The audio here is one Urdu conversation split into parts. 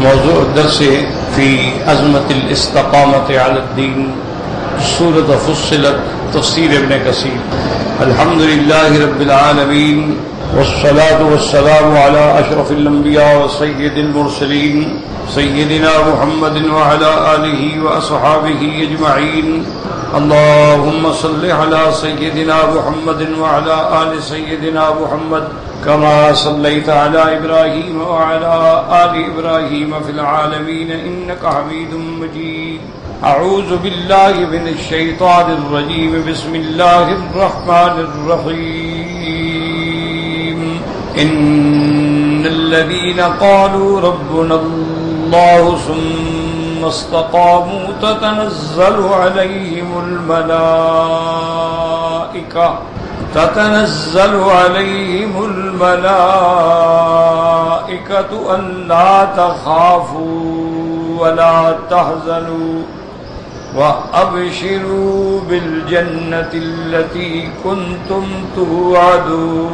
موضوع الدرس في عظمة الاستقامة على الدين، سورة فصلت، تفسیر ابن کثیر۔ الحمد للہ رب العالمین والصلاة والسلام على اشرف الانبیاء وسید المرسلین سیدنا محمد وعلى آلہ واصحابہ اجمعین۔ اللهم صل على سيدنا محمد وعلى آل سيدنا محمد كما صليت على إبراهيم وعلى آل إبراهيم في العالمين إنك حميد مجيد۔ أعوذ بالله من الشيطان الرجيم، بسم الله الرحمن الرحيم۔ إن الذين قالوا ربنا الله ثم استقاموا تتنزل عليهم الملائكة ألا تخافوا ولا تحزنوا وأبشروا بالجنة التي كنتم توعدون۔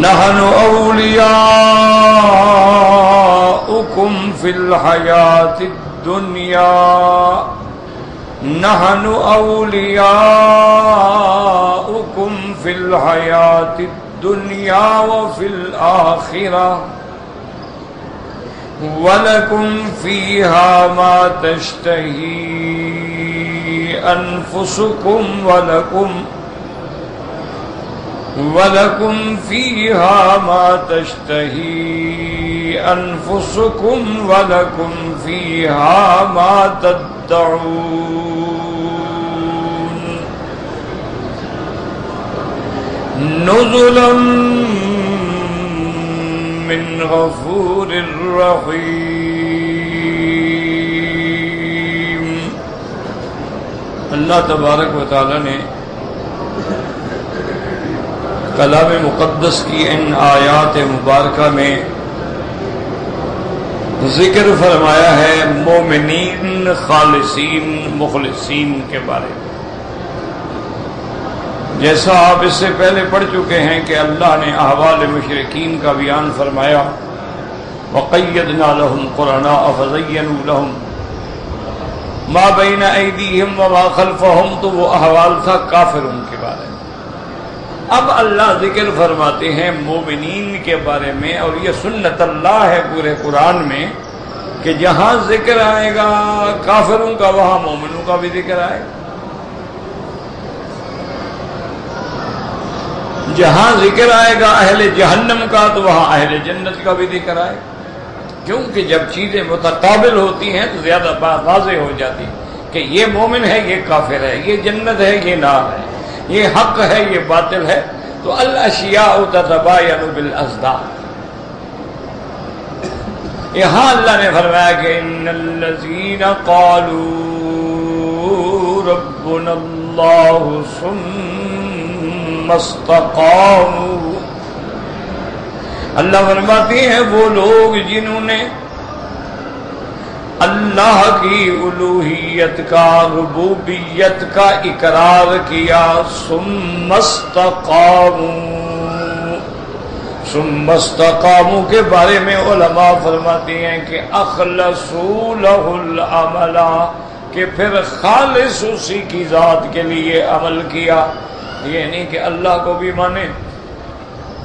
نحن أولياؤكم في الحياة الدنيا وفي الآخرة ولكم فيها ما تشتهي أنفسكم ولكم فيها ما تشتهي أنفسكم ولكم فيها ما تدعون۔ نزلا من غفور رحیم۔ اللہ تبارک و تعالی نے کلام مقدس کی ان آیات مبارکہ میں ذکر فرمایا ہے مومنین، خالصین، مخلصین کے بارے میں۔ جیسا آپ اس سے پہلے پڑھ چکے ہیں کہ اللہ نے احوال مشرکین کا بیان فرمایا، وَقَيَّدْنَا لَهُمْ قُرَنَاءَ فَزَيَّنُوا لَهُمْ مَا بَيْنَ أَيْدِيهِمْ وَمَا خَلْفَهُمْ، تو وہ احوال تھا کافروں کے بارے میں۔ اب اللہ ذکر فرماتے ہیں مومنین کے بارے میں، اور یہ سنت اللہ ہے پورے قرآن میں کہ جہاں ذکر آئے گا کافروں کا وہاں مومنوں کا بھی ذکر آئے گا، جہاں ذکر آئے گا اہل جہنم کا تو وہاں اہل جنت کا بھی ذکر آئے گا، کیونکہ جب چیزیں متقابل ہوتی ہیں تو زیادہ بات واضح ہو جاتی کہ یہ مومن ہے، یہ کافر ہے، یہ جنت ہے، یہ نار ہے، یہ حق ہے، یہ باطل ہے۔ تو الاشیاء تتباین بالاضداد۔ یہاں اللہ نے فرمایا کہ ان الذین قالوا ربنا اللہ ثم استقاموا، اللہ فرماتے ہیں وہ لوگ جنہوں نے اللہ کی الوہیت کا، ربوبیت کا اقرار کیا، ثم استقاموا کے بارے میں علماء فرماتے ہیں کہ اخلصوا لہ العمل، کہ پھر خالص اسی کی ذات کے لیے عمل کیا۔ یہ نہیں کہ اللہ کو بھی مانے،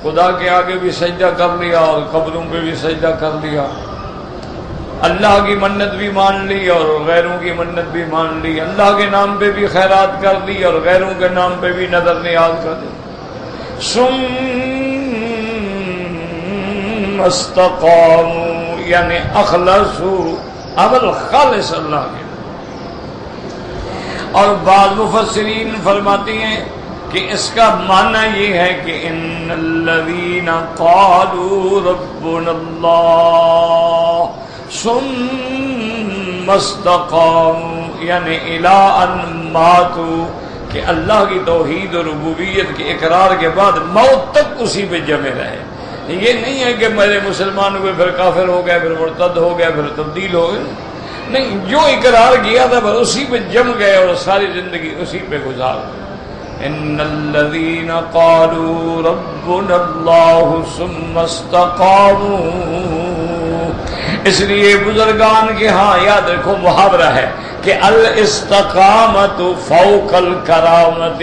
خدا کے آگے بھی سجدہ کر لیا اور قبروں پہ بھی سجدہ کر لیا، اللہ کی منت بھی مان لی اور غیروں کی منت بھی مان لی، اللہ کے نام پہ بھی خیرات کر دی اور غیروں کے نام پہ بھی نظر نیاز کر دی۔ ثم استقاموا یعنی اخلصوا، عمل خالص اللہ کے۔ اور بعض مفسرین فرماتی ہیں کہ اس کا معنی یہ ہے کہ ان الذین قالوا ربنا اللہ ثم استقاموا یعنی الی ان ماتوا، کہ اللہ کی توحید اور ربوبیت کے اقرار کے بعد موت تک اسی پہ جمے رہے۔ یہ نہیں ہے کہ میرے مسلمان ہوئے پھر کافر ہو گئے، پھر مرتد ہو گئے، پھر تبدیل ہو گئے، نہیں، جو اقرار کیا تھا پھر اسی پہ جم گئے اور ساری زندگی اسی پہ گزار گئے۔ ان الذين قالوا ربنا الله ثم استقاموا. اس لیے بزرگان کے ہاں یاد رکھو محاورہ ہے کہ الاستقامت فوق الکرامت.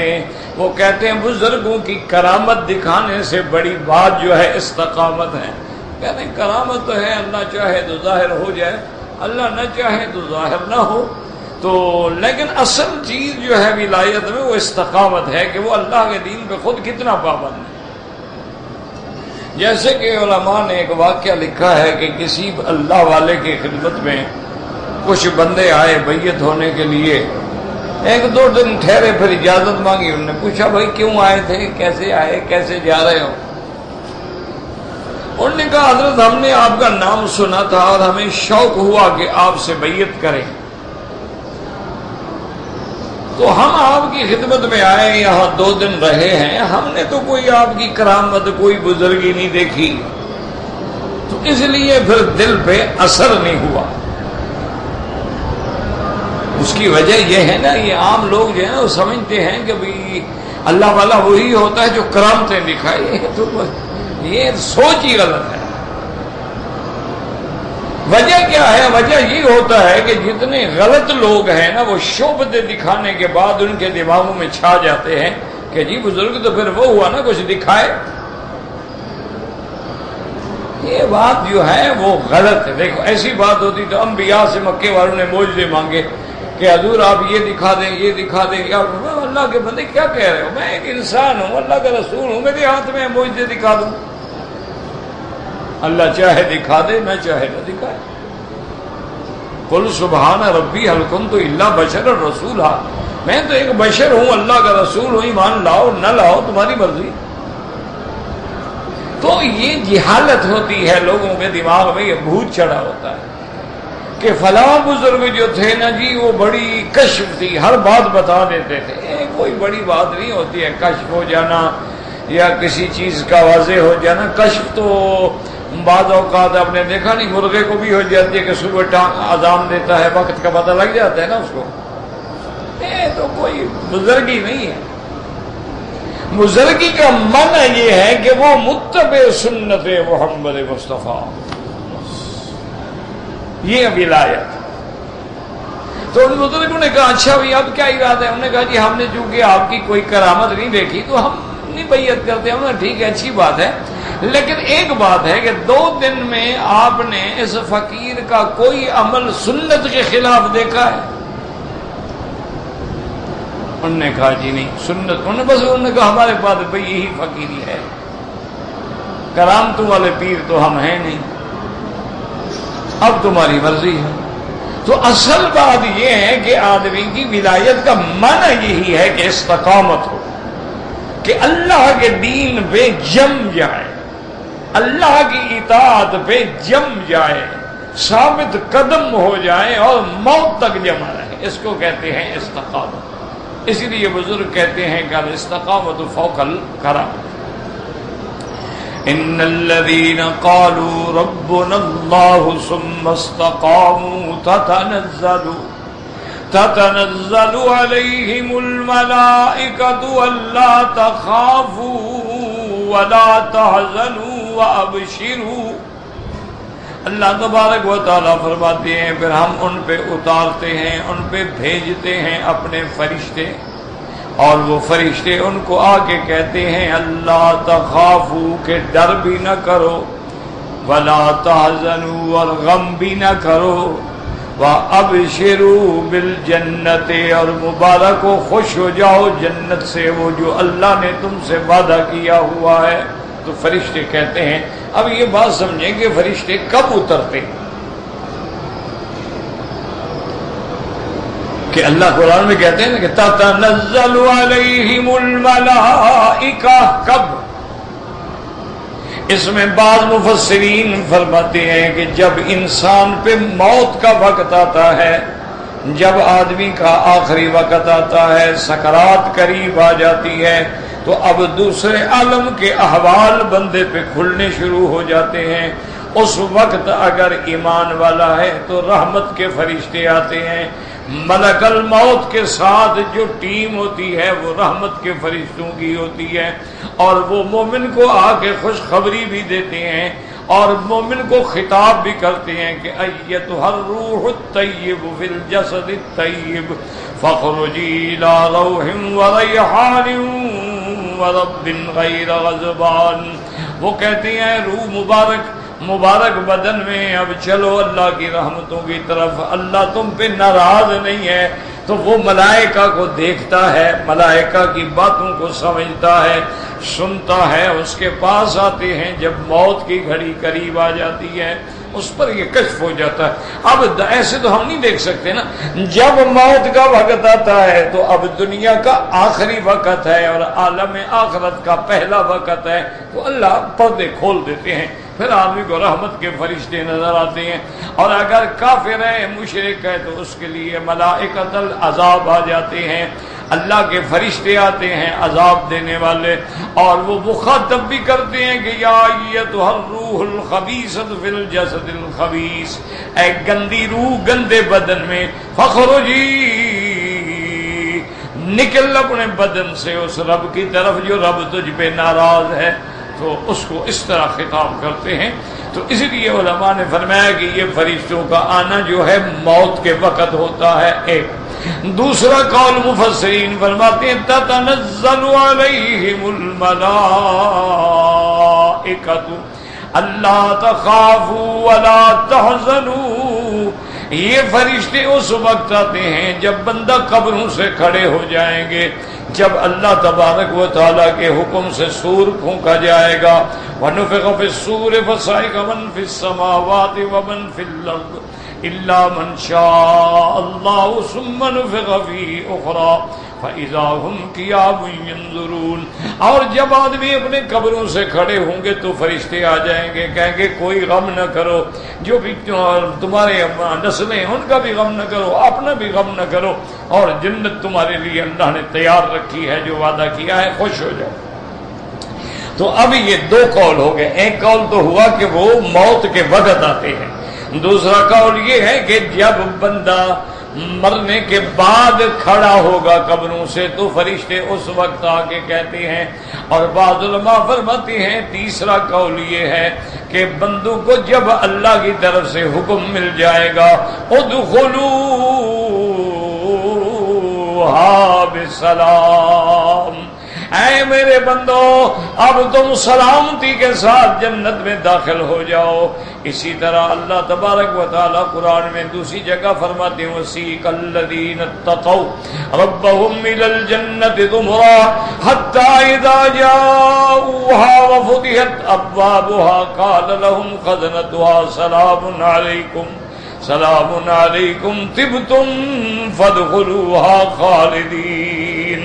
وہ کہتے ہیں بزرگوں کی کرامت دکھانے سے بڑی بات جو ہے استقامت ہے. کہتے ہیں کرامت تو ہے اللہ چاہے تو ظاہر ہو جائے، اللہ نہ چاہے تو ظاہر نہ ہو. تو لیکن اصل چیز جو ہے ولایت میں وہ استقامت ہے کہ وہ اللہ کے دین پہ خود کتنا پابند ہے. جیسے کہ علماء نے ایک واقعہ لکھا ہے کہ کسی اللہ والے کی خدمت میں کچھ بندے آئے بیعت ہونے کے لیے. ایک دو دن ٹھہرے، پھر اجازت مانگی. انہوں نے پوچھا بھائی کیوں آئے تھے، کیسے آئے، کیسے جا رہے ہو؟ انہوں نے کہا حضرت ہم نے آپ کا نام سنا تھا اور ہمیں شوق ہوا کہ آپ سے بیعت کریں، تو ہم آپ کی خدمت میں آئے، یہاں 2 دن رہے ہیں. ہم نے تو کوئی آپ کی کرامت، کوئی بزرگی نہیں دیکھی، تو اس لیے پھر دل پہ اثر نہیں ہوا. اس کی وجہ یہ ہے نا، یہ عام لوگ جو ہیں وہ سمجھتے ہیں کہ بھئی اللہ والا وہی ہوتا ہے جو کرامتیں دکھائے. تو یہ سوچ ہی غلط ہے. وجہ کیا ہے؟ وجہ یہ ہوتا ہے کہ جتنے غلط لوگ ہیں نا، وہ شعبتیں دکھانے کے بعد ان کے دماغوں میں چھا جاتے ہیں کہ جی بزرگ تو پھر وہ ہوا نا کچھ دکھائے. یہ بات جو ہے وہ غلط ہے. دیکھو ایسی بات ہوتی تو انبیاء سے مکے والوں نے معجزے مانگے کہ حضور آپ یہ دکھا دیں، یہ دکھا دیں. یا اللہ کے بندے کیا کہہ رہے ہو، میں ایک انسان ہوں، اللہ کا رسول ہوں، میرے ہاتھ میں معجزے دکھا دوں. اللہ چاہے دکھا دے، نہ چاہے نہ دکھائے. قل سبحان ربی هل كنت الا بشرا رسولا. میں تو ایک بشر ہوں، اللہ کا رسول ہوں، ایمان لاؤ نہ لاؤ تمہاری مرضی. تو یہ جہالت ہوتی ہے لوگوں کے دماغ میں، یہ بھوت چڑھا ہوتا ہے کہ فلاں بزرگ جو تھے نا جی وہ بڑی کشف تھی، ہر بات بتا دیتے تھے. کوئی بڑی بات نہیں ہوتی ہے کشف ہو جانا یا کسی چیز کا واضح ہو جانا. کشف تو بعض اوقات آپ نے دیکھا نہیں، مرغے کو بھی ہو جاتی ہے کہ صبح اذان دیتا ہے، وقت کا پتہ لگ جاتا ہے نا اس کو. تو کوئی بزرگی نہیں ہے. بزرگی کا معنی یہ ہے کہ وہ متبع سنت محمد مصطفیٰ، یہ ولایت. تو ان بزرگوں نے کہا اچھا بھائی اب کیا ارادہ ہے؟ انہوں نے کہا جی ہم نے چونکہ آپ کی کوئی کرامت نہیں دیکھی تو ہم نہیں بیعت کرتے. ہم نے ٹھیک ہے اچھی بات ہے، لیکن ایک بات ہے کہ 2 دن میں آپ نے اس فقیر کا کوئی عمل سنت کے خلاف دیکھا ہے؟ انہوں نے کہا جی نہیں سنت. انہوں نے کہا ہمارے پاس بھائی یہی فقیری ہے، کرامتوں والے پیر تو ہم ہیں نہیں، اب تمہاری مرضی ہے. تو اصل بات یہ ہے کہ آدمی کی ولایت کا معنی یہی ہے کہ استقامت ہو، کہ اللہ کے دین پہ جم جائے، اللہ کی اطاعت پہ جم جائے، ثابت قدم ہو جائے اور موت تک جمع رہے. اس کو کہتے ہیں استقامت. اسی لیے بزرگ کہتے ہیں کہ الاستقامت فوق الکرامۃ. ان الذين قالوا ربنا الله ثم استقاموا تتنزل عليهم الملائكة ألا تخافوا ولا تحزنوا وابشروا. اللہ تبارک و تعالیٰ فرماتے ہیں پھر ہم ان پہ اتارتے ہیں، ان پہ بھیجتے ہیں اپنے فرشتے، اور وہ فرشتے ان کو آ کے کہتے ہیں اللہ تخافوا کہ ڈر بھی نہ کرو، ولا تحزنوا اور غم بھی نہ کرو، وابشروا بالجنت اور مبارک و خوش ہو جاؤ جنت سے، وہ جو اللہ نے تم سے وعدہ کیا ہوا ہے. تو فرشتے کہتے ہیں. اب یہ بات سمجھیں کہ فرشتے کب اترتے کہ اللہ قرآن میں کہتے ہیں کہ تتنزل علیہم الملائکہ. کب؟ اس میں بعض مفسرین فرماتے ہیں کہ جب انسان پہ موت کا وقت آتا ہے، جب آدمی کا آخری وقت آتا ہے، سکرات قریب آ جاتی ہے، تو اب دوسرے عالم کے احوال بندے پہ کھلنے شروع ہو جاتے ہیں. اس وقت اگر ایمان والا ہے تو رحمت کے فرشتے آتے ہیں، ملک الموت کے ساتھ جو ٹیم ہوتی ہے وہ رحمت کے فرشتوں کی ہوتی ہے، اور وہ مومن کو آ کے خوشخبری بھی دیتے ہیں اور مومن کو خطاب بھی کرتے ہیں کہ ایتھا الروح الطیب فی الجسد الطیب فاخرجی الی روح وریحان ورب غیر غضبان۔ وہ کہتے ہیں روح مبارک بدن میں، اب چلو اللہ کی رحمتوں کی طرف، اللہ تم پہ ناراض نہیں ہے۔ تو وہ ملائکہ کو دیکھتا ہے، ملائکہ کی باتوں کو سمجھتا ہے، سنتا ہے، اس کے پاس آتے ہیں جب موت کی گھڑی قریب آ جاتی ہے، اس پر یہ کشف ہو جاتا ہے۔ اب ایسے تو ہم نہیں دیکھ سکتے نا، جب موت کا وقت آتا ہے تو اب دنیا کا آخری وقت ہے اور عالم آخرت کا پہلا وقت ہے، تو اللہ پردے کھول دیتے ہیں، پھر آدمی کو رحمت کے فرشتے نظر آتے ہیں، اور اگر کافر ہے مشرک ہے تو اس کے لیے ملائکۃ العذاب آ جاتے ہیں، اللہ کے فرشتے آتے ہیں عذاب دینے والے، اور وہ مخاطب بھی کرتے ہیں کہ یا ایتھا الروح الخبیثۃ فی الجسد الخبیث، اے گندی روح گندے بدن میں، فخرجی، نکل اپنے بدن سے اس رب کی طرف جو رب تجھ پہ ناراض ہے۔ تو اس کو اس طرح خطاب کرتے ہیں۔ تو اسی لیے علماء نے فرمایا کہ یہ فرشتوں کا آنا جو ہے موت کے وقت ہوتا ہے ایک۔ دوسرا قول مفسرین فرماتے ہیں تتنزل علیہم الملائکۃ الا تخافوا ولا تحزنوا، یہ فرشتے اس وقت آتے ہیں جب بندہ قبروں سے کھڑے ہو جائیں گے، جب اللہ تبارک و تعالیٰ کے حکم سے سور پھونکا جائے گا، وَنُفِخَ فِي الصُّورِ فَصَعِقَ مَن فِي السَّمَاوَاتِ وَمَن فِي الْأَرْضِ إِلَّا مَن شَاءَ اللَّهُ ثُمَّ نُفِخَ فِيهِ أُخْرَىٰ فَإِذَا هُمْ قِيَامٌ يَنظُرُونَ، اور جب آدمی اپنے قبروں سے کھڑے ہوں گے تو فرشتے آ جائیں گے، کہیں گے کوئی غم نہ کرو، جو بھی تمہارے نسلیں ان کا بھی غم نہ کرو، اپنا بھی غم نہ کرو، اور جنت تمہارے لیے اللہ نے تیار رکھی ہے، جو وعدہ کیا ہے، خوش ہو جاؤ۔ تو اب یہ دو قول ہو گئے، ایک قول تو ہوا کہ وہ موت کے وقت آتے ہیں، دوسرا قول یہ ہے کہ جب بندہ مرنے کے بعد کھڑا ہوگا قبروں سے تو فرشتے اس وقت آ کے کہتے ہیں، اور بعض علماء فرماتے ہیں تیسرا قول یہ ہے کہ بندوں کو جب اللہ کی طرف سے حکم مل جائے گا ادخلوها بسلام، اے میرے بندو اب تم سلامتی کے ساتھ جنت میں داخل ہو جاؤ۔ اسی طرح اللہ تبارک و تعالی قرآن میں دوسری جگہ فرماتے ہیں وَسِيقَ الَّذِينَ اتَّقَوْا رَبَّهُمْ إِلَى الْجَنَّةِ زُمَرًا حَتَّى إِذَا جَاءُوهَا وَفُتِحَتْ أَبْوَابُهَا قَالَ لَهُمْ خَزَنَتُهَا سلام علیکم طبتم فادخلوها خالدین،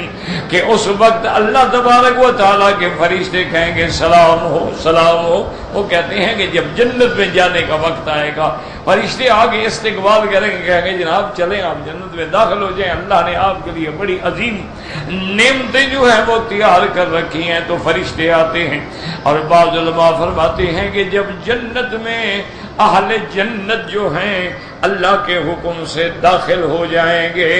کہ اس وقت اللہ تبارک و تعالیٰ کے فرشتے کہیں گے سلام ہو سلام ہو۔ وہ کہتے ہیں کہ جب جنت میں جانے کا وقت آئے گا فرشتے آگے استقبال کریں گے، کہیں گے جناب چلیں آپ جنت میں داخل ہو جائیں، اللہ نے آپ کے لیے بڑی عظیم نعمتیں جو ہیں وہ تیار کر رکھی ہیں۔ تو فرشتے آتے ہیں، اور بعض علماء فرماتے ہیں کہ جب جنت میں اہل جنت جو ہیں اللہ کے حکم سے داخل ہو جائیں گے،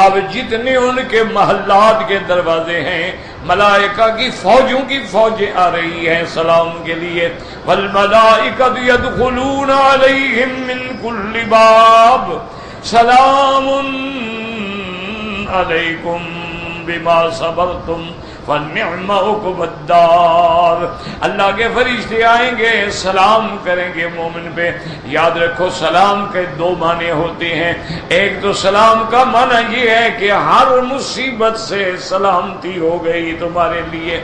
اب جتنے ان کے محلات کے دروازے ہیں ملائکہ کی فوجوں کی فوجیں آ رہی ہیں سلام کے لیے، والملائکۃ یدخلون علیہم من کل باب سلام علیکم بما صبرتم فَالنِّعْمَ عُقْبَى الدَّارِ، اللہ کے فرشتے آئیں گے سلام کریں گے مومن پہ۔ یاد رکھو سلام کے دو معنی ہوتے ہیں، ایک تو سلام کا معنی یہ ہے کہ ہر مصیبت سے سلامتی ہو گئی تمہارے لیے،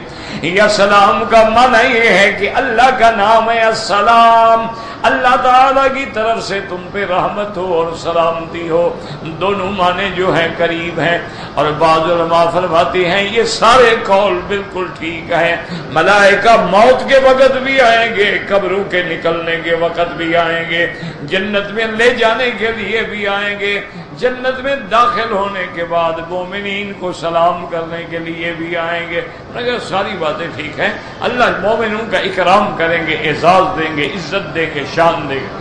یا سلام کا معنی یہ ہے کہ اللہ کا نام ہے السلام، اللہ تعالیٰ کی طرف سے تم پہ رحمت ہو اور سلامتی ہو، دونوں معنی جو ہیں قریب ہیں۔ اور بعض علماء فرماتے ہیں یہ سارے قول بالکل ٹھیک ہے، ملائکہ موت کے وقت بھی آئیں گے، قبروں کے نکلنے کے وقت بھی آئیں گے، جنت میں لے جانے کے لیے بھی آئیں گے، جنت میں داخل ہونے کے بعد مومنین کو سلام کرنے کے لیے بھی آئیں گے۔ مگر ساری باتیں ٹھیک ہیں، اللہ مومنوں کا اکرام کریں گے، اعزاز دیں گے، عزت دیں گے، شان دیں گے۔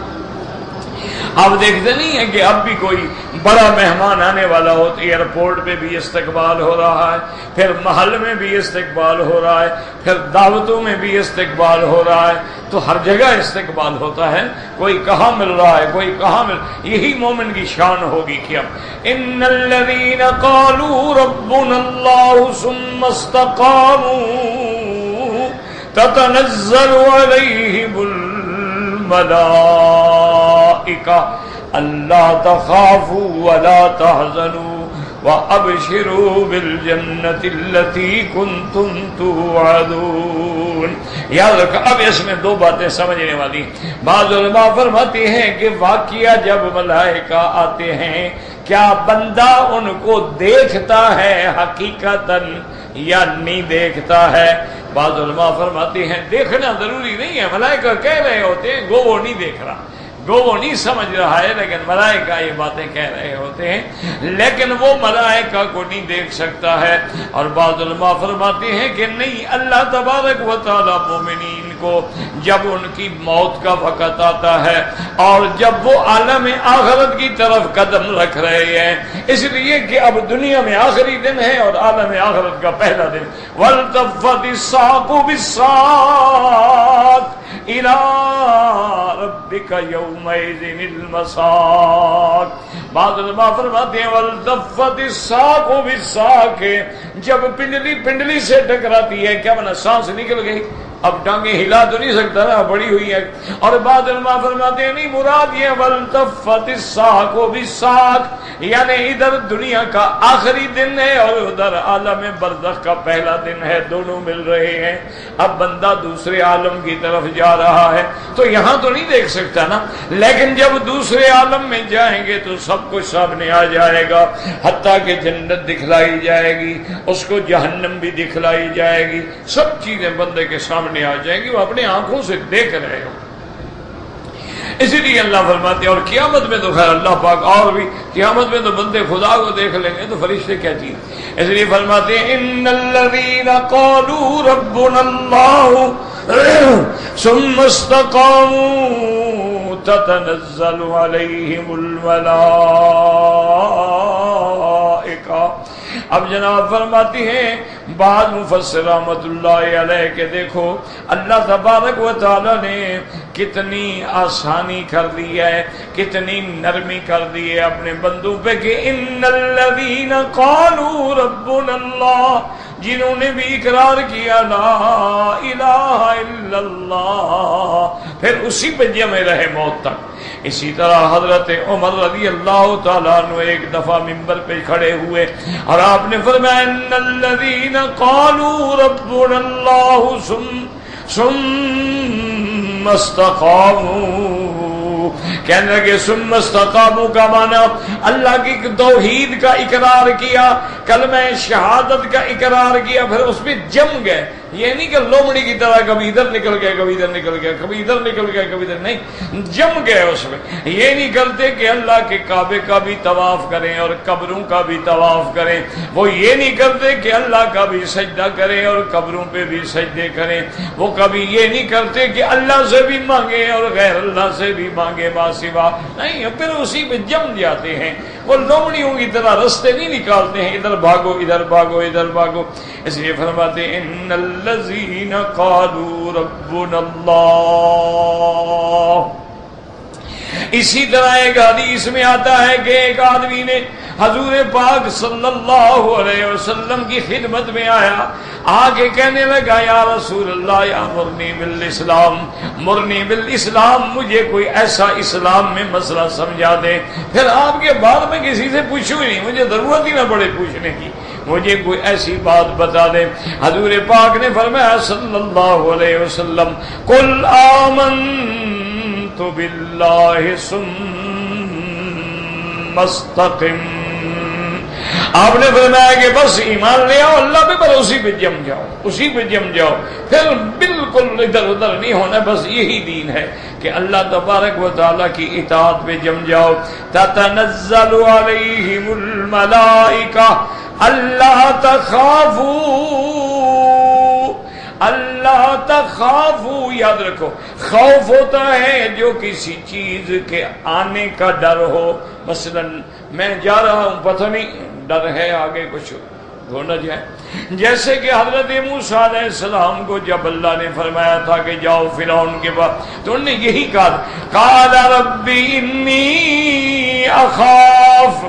آپ دیکھتے نہیں ہیں کہ اب بھی کوئی بڑا مہمان آنے والا ہو تو ایئرپورٹ پہ بھی استقبال ہو رہا ہے، پھر محل میں بھی استقبال ہو رہا ہے، پھر دعوتوں میں بھی استقبال ہو رہا ہے، تو ہر جگہ استقبال ہوتا ہے، کوئی کہاں مل رہا ہے کوئی کہاں یہی مومن کی شان ہوگی کہ اب ان الذین قالوا ربنا اللہ ثم استقاموا تتنزل علیہم الملائکہ الا تخافوا ولا تحزنوا وَأَبْشِرُوا بِالْجَنَّةِ الَّتِي كُنْتُمْ تُوعَدُونَ۔ یاد رکھا، اب اس میں دو باتیں سمجھنے والی۔ بعض علماء فرماتے ہیں کہ واقعہ جب ملائکہ آتے ہیں کیا بندہ ان کو دیکھتا ہے حقیقتاً یا نہیں دیکھتا ہے؟ بعض علماء فرماتے ہیں دیکھنا ضروری نہیں ہے، ملائکہ کہہ رہے ہوتے ہیں گو وہ نہیں دیکھ رہا، گو وہ نہیں سمجھ رہا ہے، لیکن ملائکہ یہ باتیں کہہ رہے ہوتے ہیں، لیکن وہ ملائکہ کو نہیں دیکھ سکتا ہے۔ اور بعض علماء فرماتے ہیں کہ نہیں، اللہ تبارک و تعالی مومنین کو جب ان کی موت کا وقت آتا ہے اور جب وہ عالم آخرت کی طرف قدم رکھ رہے ہیں، اس لیے کہ اب دنیا میں آخری دن ہے اور عالم آخرت کا پہلا دن، وَالْتَفَّتِ السَّاقُ بِالسَّاقِ إِلَىٰ رَبِّكَ يَوْمَئِذٍ الْمَسَاقُ۔ بعض علماء فرماتے ہیں وَالْتَفَّتِ السَّاقُ بِالسَّاقِ، جب پنڈلی سے ٹکراتی ہے، کیا بنا سانس نکل گئی، اب ٹانگیں ہلا تو نہیں سکتا نا، بڑی ہوئی ہے۔ اور بعض علماء فرماتے ہیں نہیں، مراد یہ وَالْتَفَّتِ السَّاقُ بِالسَّاقِ، یعنی ادھر دنیا کا آخری دن ہے اور ادھر عالم برزخ کا پہلا دن ہے، دونوں مل رہے ہیں۔ اب بندہ دوسرے عالم کی طرف جا رہا ہے تو یہاں تو نہیں دیکھ سکتا نا، لیکن جب دوسرے عالم میں جائیں گے تو سب کچھ سامنے آ جائے گا، حتیٰ کہ جنت دکھلائی جائے گی، اس کو جہنم بھی دکھلائی جائے گی، سب چیزیں بندے کے سامنے آ جائیں گی، وہ اپنے آنکھوں سے دیکھ رہے ہو۔ اسی لیے اللہ فرماتے ہیں، اور قیامت میں تو خیر اللہ پاک اور بھی، قیامت میں تو بندے خدا کو دیکھ لیں گے تو فرشتے کیا چیز، اس لیے فرماتے ہیں ان الذین قالوا ربنا اللہ ثم استقاموا تتنزل علیہم الملائکہ۔ اب جناب فرماتی ہیں بعض مفسر رحمت اللہ علیہ کہ دیکھو اللہ تبارک و تعالی نے کتنی آسانی کر دی ہے، کتنی نرمی کر دی ہے اپنے بندوں پہ کہ ان الذین قالوا ربنا اللہ، جنہوں نے بھی اقرار کیا لا الہ الا اللہ، پھر اسی پہ جمے رہے موت تک۔ اسی طرح حضرت عمر رضی اللہ تعالیٰ عنہ ایک دفعہ منبر پہ کھڑے ہوئے اور آپ نے فرمایا ان الذین قالوا ربنا اللہ ثم استقاموا، کہنے لگے ثم استقاموا کا معنی اللہ کی توحید کا اقرار کیا، کلمہ شہادت کا اقرار کیا، پھر اس پہ جم گئے۔ یہ نہیں کہ لومڑی کی طرح کبھی ادھر نکل گیا کبھی ادھر نکل گیا کبھی ادھر نکل گیا کبھی ادھر، نہیں، جم گئے اس میں۔ یہ نہیں کرتے کہ اللہ کے کعبے کا بھی طواف کریں اور قبروں کا بھی طواف کریں، وہ یہ نہیں کرتے کہ اللہ کا بھی سجدہ کریں اور قبروں پہ بھی سجدے کریں، وہ کبھی یہ نہیں کرتے کہ اللہ سے بھی مانگیں اور غیر اللہ سے بھی مانگے سوا، نہیں، پھر اسی پہ جم جاتے ہیں۔ وہ لومڑیوں کی طرح رستے نہیں نکالتے ہیں، ادھر بھاگو ادھر بھاگو ادھر بھاگو۔ اس لیے فرماتے ہیں ان الذین قالوا ربنا اللہ۔ اسی طرح ایک حدیث میں آتا ہے کہ ایک آدمی نے حضور پاک صلی اللہ علیہ وسلم کی خدمت میں آیا، آگے کہنے لگا یا رسول اللہ یا مرنی بالاسلام، مرنی بالاسلام، مجھے کوئی ایسا اسلام میں مسئلہ سمجھا دے۔ پھر آپ کے بعد میں کسی سے پوچھوں ہی نہیں، مجھے ضرورت ہی نہ پڑے پوچھنے کی، مجھے کوئی ایسی بات بتا دے۔ حضور پاک نے فرمایا صلی اللہ علیہ وسلم قل آمنت باللہ ثم استقم، آپ نے فرمایا کہ بس ایمان لے آؤ اللہ پہ، پر اسی پہ جم جاؤ، اسی پہ جم جاؤ، پھر بالکل ادھر ادھر نہیں ہونا، بس یہی دین ہے کہ اللہ تبارک و تعالیٰ کی اطاعت پہ جم جاؤ۔ تتنزل علیہم الملائکہ اللہ تخافوا اللہ تخافوا، یاد رکھو خوف ہوتا ہے جو کسی چیز کے آنے کا ڈر ہو. مثلا میں جا رہا ہوں، پتہ نہیں ڈر ہے آگے کچھ ہو نہ جائے. جیسے کہ حضرت موسیٰ علیہ السلام کو جب اللہ نے فرمایا تھا کہ جاؤ فرعون کے پاس، تو انہوں نے یہی کہا، قال ربی انی اخاف،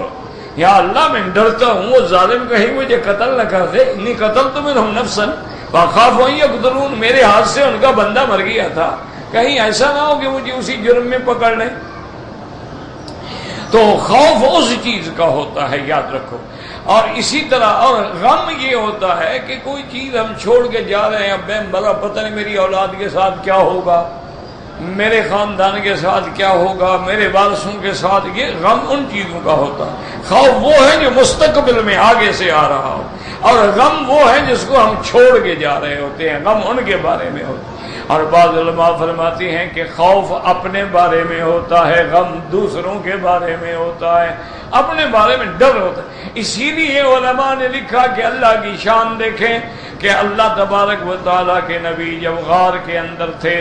یا اللہ میں ڈرتا ہوں وہ ظالم کہیں مجھے قتل نہ کر دے. انی قتلت منہم نفسا فاخاف ان یقتلون، میرے ہاتھ سے ان کا بندہ مر گیا تھا، کہیں ایسا نہ ہو کہ مجھے اسی جرم میں پکڑ لیں. تو خوف اس چیز کا ہوتا ہے، یاد رکھو. اور اسی طرح اور غم یہ ہوتا ہے کہ کوئی چیز ہم چھوڑ کے جا رہے ہیں، اب میں بڑا پتہ نہیں میری اولاد کے ساتھ کیا ہوگا، میرے خاندان کے ساتھ کیا ہوگا، میرے وارثوں کے ساتھ. یہ غم ان چیزوں کا ہوتا ہے. خوف وہ ہے جو مستقبل میں آگے سے آ رہا ہو، اور غم وہ ہے جس کو ہم چھوڑ کے جا رہے ہوتے ہیں، غم ان کے بارے میں ہوتا ہے. اور بعض علماء فرماتے ہیں کہ خوف اپنے بارے میں ہوتا ہے، غم دوسروں کے بارے میں ہوتا ہے. اپنے بارے میں ڈر ہوتا ہے. اسی لیے علماء نے لکھا کہ اللہ کی شان دیکھیں کہ اللہ تبارک و تعالیٰ کے نبی جب غار کے اندر تھے،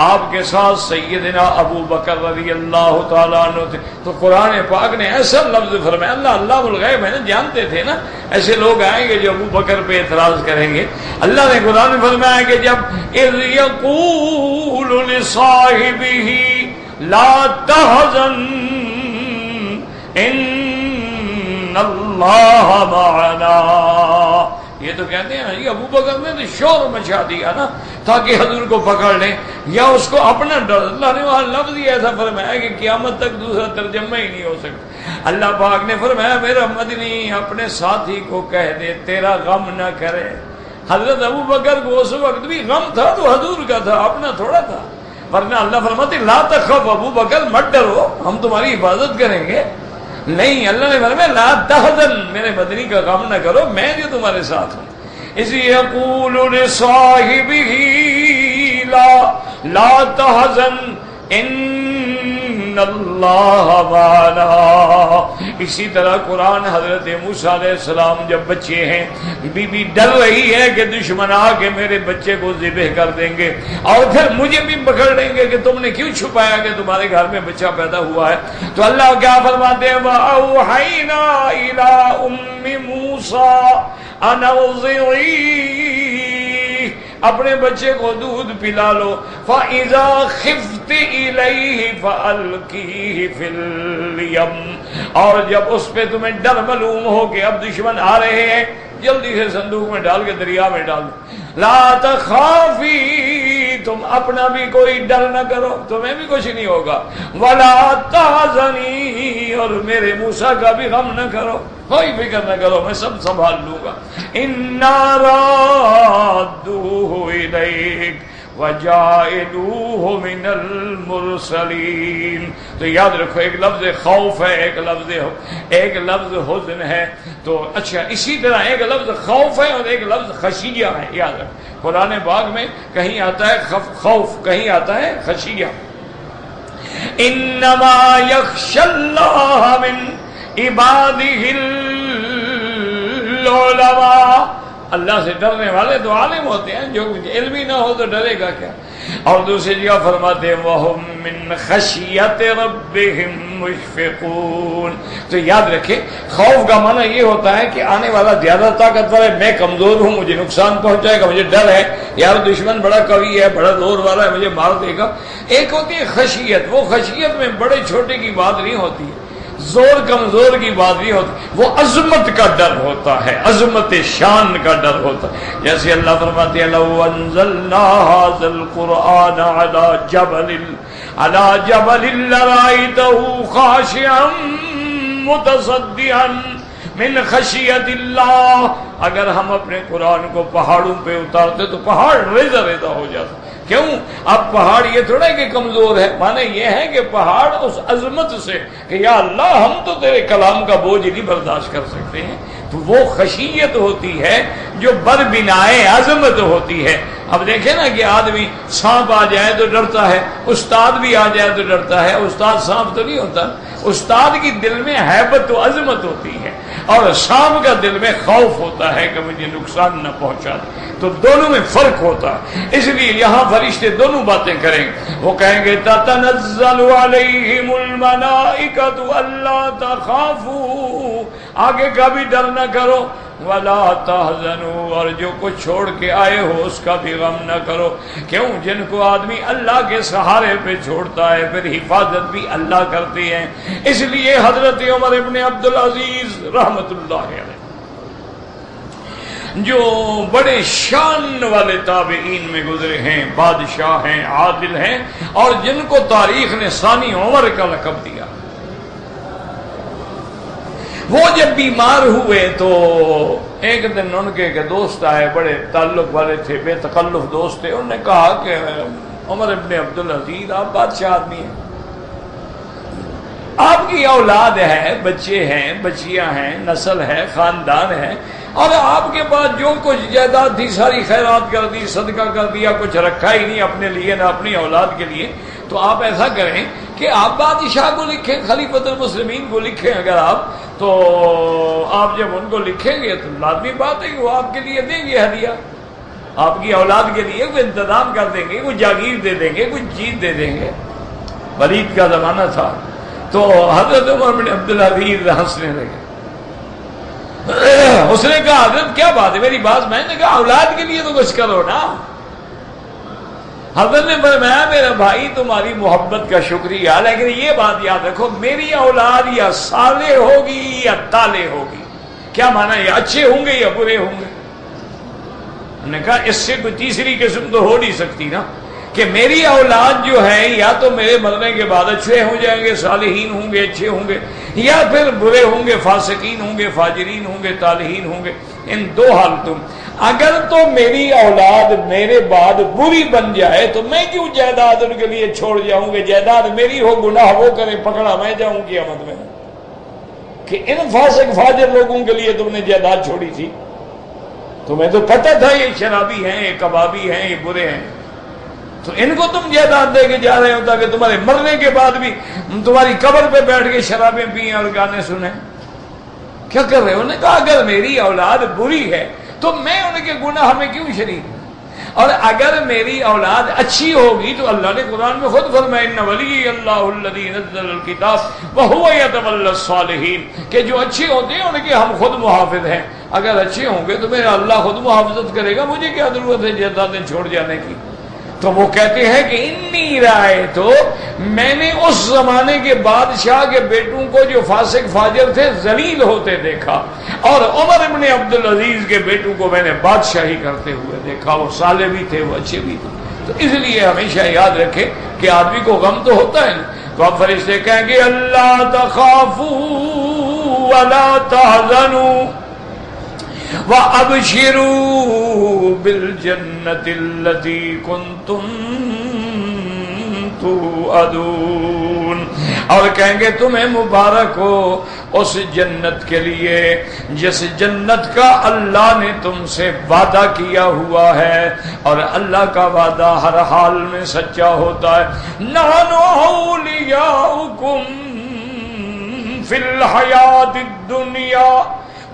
آپ کے ساتھ سیدنا ابو بکر رضی اللہ تعالیٰ عنہ تھے، تو قرآن پاک نے ایسا لفظ فرمایا، اللہ الغیب ہے نا، جانتے تھے نا ایسے لوگ آئیں گے جو ابو بکر پہ اعتراض کریں گے. اللہ نے قرآن میں فرمایا کہ جب اذ یقول لصاحبہ لا تحزن ان اللہ معنا، یہ تو کہتے ہیں یہ ابو بکر نے تو شور مچا دیا نا تاکہ حضور کو پکڑ لیں، یا اس کو اپنا ڈر. اللہ نے وہاں لفظ ہی ایسا فرمایا کہ قیامت تک دوسرا ترجمہ ہی نہیں ہو سکتا. اللہ پاک نے فرمایا میرا مدنی اپنے ساتھی کو کہہ دے تیرا غم نہ کرے. حضرت ابو بکر کو اس وقت بھی غم تھا تو حضور کا تھا، اپنا تھوڑا تھا. ورنہ اللہ فرماتے لا تخف، ابو بکر مت ڈرو، ہم تمہاری حفاظت کریں گے. نہیں، اللہ نے فرمایا لا تحزن، میرے مدنی کا غم نہ کرو، میں جو تمہارے ساتھ ہوں. اذ یقول لصاحبہ لا تحزن ان اللہ معنا. اسی طرح قرآن حضرت موسیٰ علیہ السلام جب بچے ہیں، بی بی ڈر رہی ہے کہ دشمن آ کے میرے بچے کو ذبح کر دیں گے اور پھر مجھے بھی پکڑ لیں گے کہ تم نے کیوں چھپایا کہ تمہارے گھر میں بچہ پیدا ہوا ہے. تو اللہ کیا فرماتے ہیں، وَأَوْحَيْنَا إِلَىٰ أُمِّ مُوسَىٰ أَنْ أَرْضِعِيهِ، اپنے بچے کو دودھ پلا لو. فَإِذَا خِفْتِ إِلَيْهِ فَأَلْقِيهِ فِي الْيَمِّ، اور جب اس پہ تمہیں ڈر معلوم ہو کہ اب دشمن آ رہے ہیں، جلدی سے صندوق میں ڈال کے دریا میں ڈال دو. لا تخافی، تم اپنا بھی کوئی ڈر نہ کرو، تمہیں بھی کچھ نہیں ہوگا. ولا تحزنی، اور میرے موسیٰ کا بھی غم نہ کرو، کوئی فکر نہ کرو، میں سب سنبھال لوں گا. انا رادوہ الیک وجاعلوہ من المرسلین. تو یاد رکھو ایک لفظ خوف ہے، ایک لفظ حزن ہے. تو اچھا اسی طرح ایک لفظ خوف ہے اور ایک لفظ خشیہ ہے. یاد رکھو قرآن پاک میں کہیں آتا ہے خوف، کہیں آتا ہے خشیہ. انما یخشی اللہ من عبادہ العلماء، اللہ سے ڈرنے والے تو عالم ہوتے ہیں، جو علم ہی نہ ہو تو ڈرے گا کیا. اور دوسری جگہ فرماتے ہیں وَهُم مِّن خَشْيَةِ رَبِّهِم مُشْفِقُونَ. تو یاد رکھیں خوف کا معنی یہ ہوتا ہے کہ آنے والا زیادہ طاقتور ہے، میں کمزور ہوں، مجھے نقصان پہنچائے گا، مجھے ڈر ہے یار دشمن بڑا قوی ہے، بڑا زور والا ہے، مجھے مار دے گا. ایک ہوتی ہے خشیت، وہ خشیت میں بڑے چھوٹے کی بات نہیں ہوتی ہے، زور کمزور کی بات نہیں ہوتی، وہ عظمت کا ڈر ہوتا ہے، عظمت شان کا ڈر ہوتا ہے. جیسے اللہ فرماتے ہیں لو انزلنا هذا القرآن على جبل لرأيته خاشعا متصدعا من خشیت اللہ. اگر ہم اپنے قرآن کو پہاڑوں پہ اتارتے تو پہاڑ ریزہ ریزہ ہو جاتا. کیوں؟ اب پہاڑ یہ تھوڑا ہے کہ کمزور ہے، معنی یہ ہے کہ پہاڑ اس عظمت سے کہ یا اللہ ہم تو تیرے کلام کا بوجھ نہیں برداشت کر سکتے ہیں. تو وہ خشیت ہوتی ہے جو بربنائے عظمت ہوتی ہے. اب دیکھیں نا کہ آدمی سانپ آ جائے تو ڈرتا ہے، استاد بھی آ جائے تو ڈرتا ہے. استاد سانپ تو نہیں ہوتا، استاد کی دل میں ہیبت و عظمت ہوتی ہے. اور سام کا دل میں خوف ہوتا ہے کہ مجھے نقصان نہ پہنچا دے. تو دونوں میں فرق ہوتا ہے. اس لیے یہاں فرشتے دونوں باتیں کریں گے. وہ کہیں گے تتنزل علیہم الملائکۃ الا تخافوا، آگے کا بھی ڈر نہ کرو، ولا تحزنوا، اور جو کچھ چھوڑ کے آئے ہو اس کا بھی غم نہ کرو. کیوں؟ جن کو آدمی اللہ کے سہارے پہ چھوڑتا ہے پھر حفاظت بھی اللہ کرتے ہیں. اس لیے حضرت عمر ابن عبدالعزیز رحمت اللہ علیہ جو بڑے شان والے تابعین میں گزرے ہیں، بادشاہ ہیں، عادل ہیں، اور جن کو تاریخ نے ثانی عمر کا لقب دیا، وہ جب بیمار ہوئے تو ایک دن ان کے ایک دوست آئے، بڑے تعلق والے تھے، بے تکلف دوست تھے. انہوں نے کہا کہ عمر ابن عبدالعزیز آپ بادشاہ آدمی ہیں، آپ کی اولاد ہے، بچے ہیں، بچیاں ہیں، نسل ہے، خاندان ہے، اور آپ کے پاس جو کچھ جائیداد تھی ساری خیرات کر دی، صدقہ کر دیا، کچھ رکھا ہی نہیں اپنے لیے نہ اپنی اولاد کے لیے. تو آپ ایسا کریں کہ آپ بادشاہ کو لکھیں، خلیفۃ المسلمین کو لکھیں. اگر آپ تو آپ جب ان کو لکھیں گے تو لازمی بات ہے کہ وہ آپ کے لیے دیں گے ہدیہ، آپ کی اولاد کے لیے کوئی انتظام کر دیں گے، کوئی جاگیر دے دیں گے، کوئی چیز دے دیں گے. ولید کا زمانہ تھا. تو حضرت عمر بن عبدالعزیز ہنسنے لگے. اس نے کہا حضرت کیا بات ہے میری بات؟ میں نے کہا اولاد کے لیے تو کچھ کرو نا. حضرت نے فرمایا میرا بھائی تمہاری محبت کا شکریہ، لیکن یہ بات یاد رکھو میری اولاد یا صالح ہوگی یا طالح ہوگی. کیا مانا؟ یا اچھے ہوں گے یا برے ہوں گے. انہوں نے کہا اس سے کوئی تیسری قسم تو ہو نہیں سکتی نا، کہ میری اولاد جو ہے یا تو میرے مرنے کے بعد اچھے ہو جائیں گے، صالحین ہوں گے، اچھے ہوں گے، یا پھر برے ہوں گے، فاسقین ہوں گے، فاجرین ہوں گے، طالحین ہوں گے. ان دو حالتوں اگر تو میری اولاد میرے بعد بری بن جائے تو میں کیوں جائیداد ان کے لیے چھوڑ جاؤں گے؟ جائیداد میری ہو، گناہ وہ کرے، پکڑا میں جاؤں قیامت میں کہ ان فاسق فاجر لوگوں کے لیے تم نے جائیداد چھوڑی تھی. تمہیں تو پتہ تھا یہ شرابی ہیں، یہ کبابی ہیں، یہ برے ہیں، تو ان کو تم جائیداد دے کے جا رہے ہو تاکہ تمہارے مرنے کے بعد بھی تمہاری قبر پہ بیٹھ کے شرابیں پئیں اور گانے سنیں. کیا کر رہے ہو؟ انہوں نے کہا اگر میری اولاد بری ہے تو میں ان کے گناہ میں کیوں شریک ہوں، اور اگر میری اولاد اچھی ہوگی تو اللہ نے قرآن میں خود فرمایا ان ولی اللہ الذی نزل الکتاب وہو یتولی الصالحین، کہ جو اچھے ہوتے ہیں ان کے ہم خود محافظ ہیں. اگر اچھے ہوں گے تو میرا اللہ خود محافظت کرے گا، مجھے کیا ضرورت ہے جائیدادیں چھوڑ جانے کی. تو وہ کہتے ہیں کہ انی رائے تو میں نے اس زمانے کے بادشاہ کے بیٹوں کو جو فاسق فاجر تھے ذلیل ہوتے دیکھا، اور عمر ابن عبدالعزیز کے بیٹوں کو میں نے بادشاہی کرتے ہوئے دیکھا. وہ صالح بھی تھے، وہ اچھے بھی تھے. تو اس لیے ہمیشہ یاد رکھے کہ آدمی کو غم تو ہوتا ہے نا. تو اب فرشتے کہیں گے اللہ تخافوا ولا تحزنوا وَأَبْشِرُوا بِالْجَنَّةِ الَّتِي كُنْتُمْ تُوعَدُونَ، اور کہیں گے تمہیں مبارک ہو اس جنت کے لیے جس جنت کا اللہ نے تم سے وعدہ کیا ہوا ہے، اور اللہ کا وعدہ ہر حال میں سچا ہوتا ہے. نَحْنُ أَوْلِيَاؤُكُمْ فِي الْحَيَاةِ الدُّنْيَا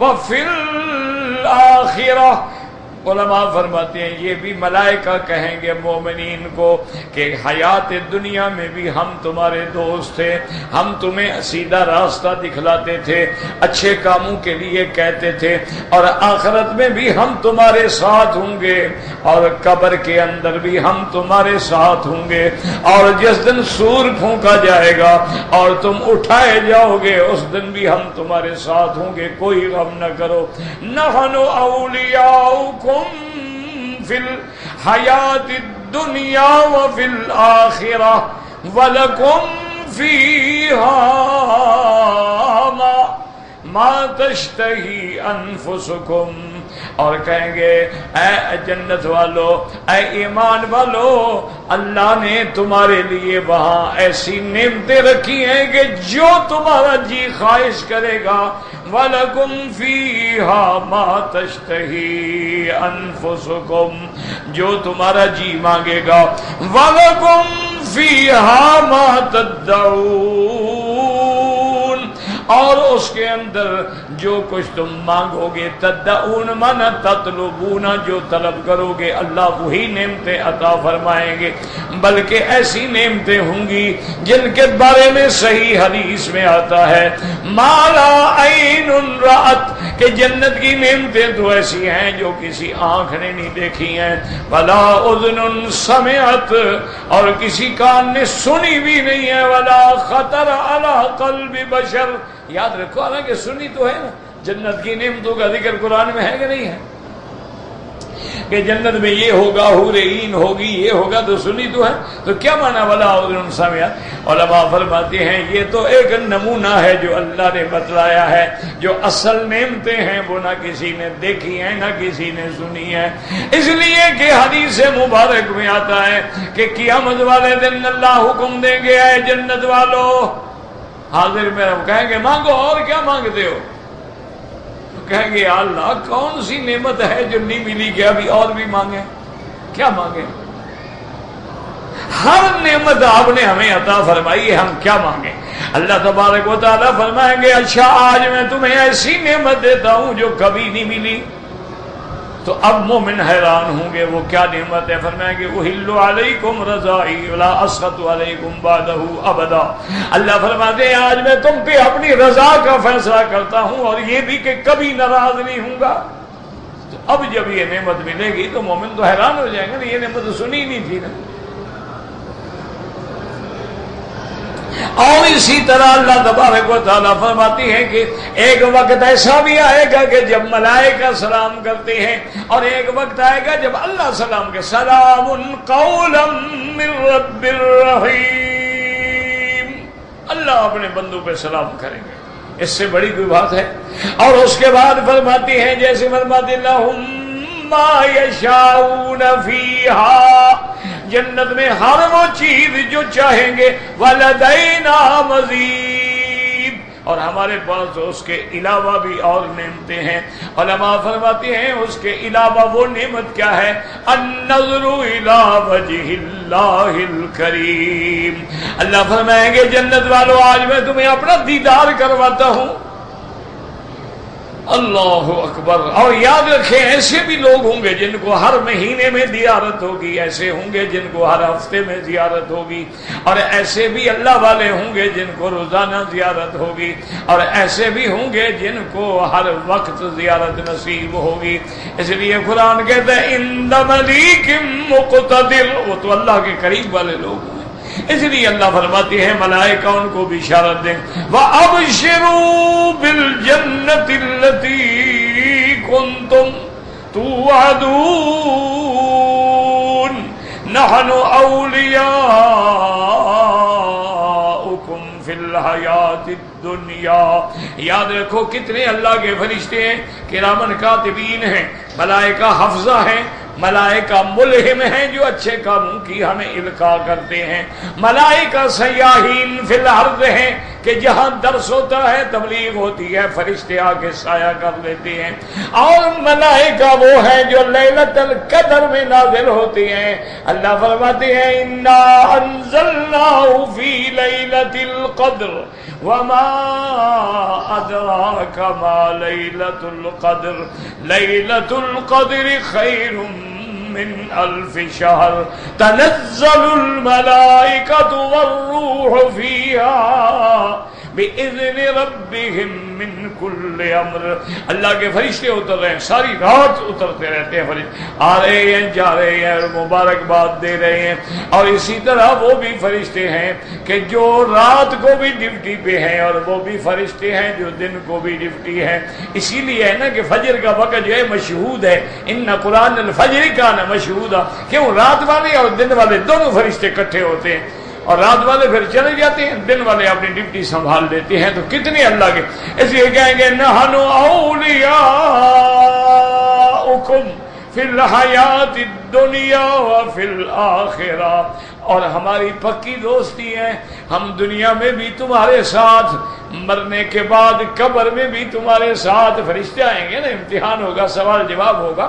وَفِي الْآخِرَةِ. علماء فرماتے ہیں یہ بھی ملائکہ کہیں گے مومنین کو کہ حیات دنیا میں بھی ہم تمہارے دوست تھے، ہم تمہیں سیدھا راستہ دکھلاتے تھے، اچھے کاموں کے لیے کہتے تھے، اور آخرت میں بھی ہم تمہارے ساتھ ہوں گے، اور قبر کے اندر بھی ہم تمہارے ساتھ ہوں گے، اور جس دن سور پھونکا جائے گا اور تم اٹھائے جاؤ گے اس دن بھی ہم تمہارے ساتھ ہوں گے، کوئی غم نہ کرو. نحن اولیاؤکم فی الحیات الدنیا وفی الآخرہ ولکم فیہا ما تشتہی انفسکم. اور کہیں گے اے جنت والو، اے ایمان والو، اللہ نے تمہارے لیے وہاں ایسی نعمتیں رکھی ہیں کہ جو تمہارا جی خواہش کرے گا. وَلَكُمْ فِيهَا مَا تَشْتَهِي أَنفُسُكُمْ، جو تمہارا جی مانگے گا. وَلَكُمْ فِيهَا مَا تَدَّعُونَ، اور اس کے اندر جو کچھ تم مانگو گے، تدعون من تطلبون، جو طلب کرو گے اللہ وہی نعمتیں عطا فرمائیں گے، بلکہ ایسی نعمتیں ہوں گی جن کے بارے میں صحیح حدیث میں آتا ہے ما لا عین رأت، کہ جنت کی نعمتیں تو ایسی ہیں جو کسی آنکھ نے نہیں دیکھی ہیں، ولا اذن سمعت، اور کسی کان نے سنی بھی نہیں ہے، ولا خطر علی قلب بشر۔ یاد رکھو حالانکہ سنی تو ہے نا، جنت کی نعمتوں کا ذکر قرآن میں ہے کہ نہیں ہے، کہ جنت میں یہ ہوگا، حور عین ہوگی، یہ ہوگا، تو سنی تو ہے، تو کیا معنی ولا اذن سمعت؟ علماء فرماتے ہیں یہ تو ایک نمونہ ہے جو اللہ نے بتلایا ہے، جو اصل نعمتیں ہیں وہ نہ کسی نے دیکھی ہیں نہ کسی نے سنی ہے، اس لیے کہ حدیث مبارک میں آتا ہے کہ قیامت والے دن اللہ حکم دیں گے اے جنت والو، حاضر میں کہیں گے مانگو، اور کیا مانگتے ہو؟ کہیں گے یا اللہ کون سی نعمت ہے جو نہیں ملی کہ ابھی اور بھی مانگے؟ کیا مانگے؟ ہر نعمت آپ نے ہمیں عطا فرمائی ہے، ہم کیا مانگے؟ اللہ تبارک و تعالیٰ فرمائیں گے اچھا آج میں تمہیں ایسی نعمت دیتا ہوں جو کبھی نہیں ملی، تو اب مومن حیران ہوں گے وہ کیا نعمت ہے؟ فرمائیں گے احل علیکم رضائی ولا اسخط علیکم بعدہ ابدا، اللہ فرماتے ہیں آج میں تم پہ اپنی رضا کا فیصلہ کرتا ہوں اور یہ بھی کہ کبھی ناراض نہیں ہوں گا۔ تو اب جب یہ نعمت ملے گی تو مومن تو حیران ہو جائیں گے نا، یہ نعمت تو سنی ہی نہیں تھی نا۔ اور اسی طرح اللہ تبارک و تعالیٰ فرماتی ہے کہ ایک وقت ایسا بھی آئے گا کہ جب ملائکہ سلام کرتے ہیں، اور ایک وقت آئے گا جب اللہ سلام کے سلام قولا من رب الرحیم، اللہ اپنے بندوں پہ سلام کریں گے، اس سے بڑی کوئی بات ہے؟ اور اس کے بعد فرماتی ہیں جیسے فرماتی لہم ما یشاؤون فیہا، جنت میں ہر وہ چیز جو چاہیں گے، ولدینا مزید، اور ہمارے پاس اس کے علاوہ بھی اور نعمتیں ہیں۔ علماء فرماتے ہیں اس کے علاوہ وہ نعمت کیا ہے؟ النظر الی وجہ اللہ الکریم، اللہ فرمائیں گے جنت والو آج میں تمہیں اپنا دیدار کرواتا ہوں۔ اللہ اکبر۔ اور یاد رکھیں ایسے بھی لوگ ہوں گے جن کو ہر مہینے میں زیارت ہوگی، ایسے ہوں گے جن کو ہر ہفتے میں زیارت ہوگی، اور ایسے بھی اللہ والے ہوں گے جن کو روزانہ زیارت ہوگی، اور ایسے بھی ہوں گے جن کو ہر وقت زیارت نصیب ہوگی۔ اس لیے قرآن کہتا ہے عند ملیک مقتدر، وہ تو اللہ کے قریب والے لوگ ہیں، اس لیے اللہ فرماتے ہیں ملائکہ ان کو بشارت دیں وَأَبْشِرُوا بِالْجَنَّةِ الَّتِي كُنْتُمْ تُوعَدُونَ نَحْنُ أَوْلِيَاؤُكُمْ فِي الْحَيَاةِ الدُّنْيَا۔ یاد رکھو کتنے اللہ کے فرشتے ہیں، کرامن کاتبین ہیں، ملائکہ حفظہ ہیں، ملائکہ ملہم ہیں جو اچھے کاموں کی ہمیں القاء کرتے ہیں، ملائکہ سیاحین فی الارض ہیں کہ جہاں درس ہوتا ہے تبلیغ ہوتی ہے فرشتے آ کے سایہ کر لیتے ہیں، اور ملائکہ وہ ہیں جو لیلۃ القدر میں نازل ہوتی ہیں۔ اللہ فرماتے ہیں انا انزلناہ فی لیلۃ القدر وما ادراک ما لیلۃ القدر لیلۃ القدر خیر من الف شہر تنزل الملائکۃ والروح فیہا بِإِذْنِ رَبِّهِمْ مِنْ كُلِّ أَمْرٍ۔ اللہ کے فرشتے اتر رہے ہیں، ساری رات اترتے رہتے ہیں فرشتے، آ رہے ہیں جا رہے ہیں اور مبارکباد دے رہے ہیں۔ اور اسی طرح وہ بھی فرشتے ہیں کہ جو رات کو بھی ڈیوٹی پہ ہیں، اور وہ بھی فرشتے ہیں جو دن کو بھی ڈیوٹی ہیں۔ اسی لیے ہے نا کہ فجر کا وقت جو ہے مشہود ہے، ان قرآن الفجر کان مشہودا، کیوں؟ رات والے اور دن والے دونوں فرشتے اکٹھے ہوتے ہیں، اور رات والے پھر چلے جاتے ہیں، دن والے اپنی ڈیوٹی سنبھال لیتے ہیں۔ تو کتنے اللہ کے، اس لیے کہیں گے نحن اولیاؤکم فی الحیات الدنیا وفی الآخرہ، اور ہماری پکی دوستی ہے، ہم دنیا میں بھی تمہارے ساتھ، مرنے کے بعد قبر میں بھی تمہارے ساتھ۔ فرشتے آئیں گے نا، امتحان ہوگا، سوال جواب ہوگا،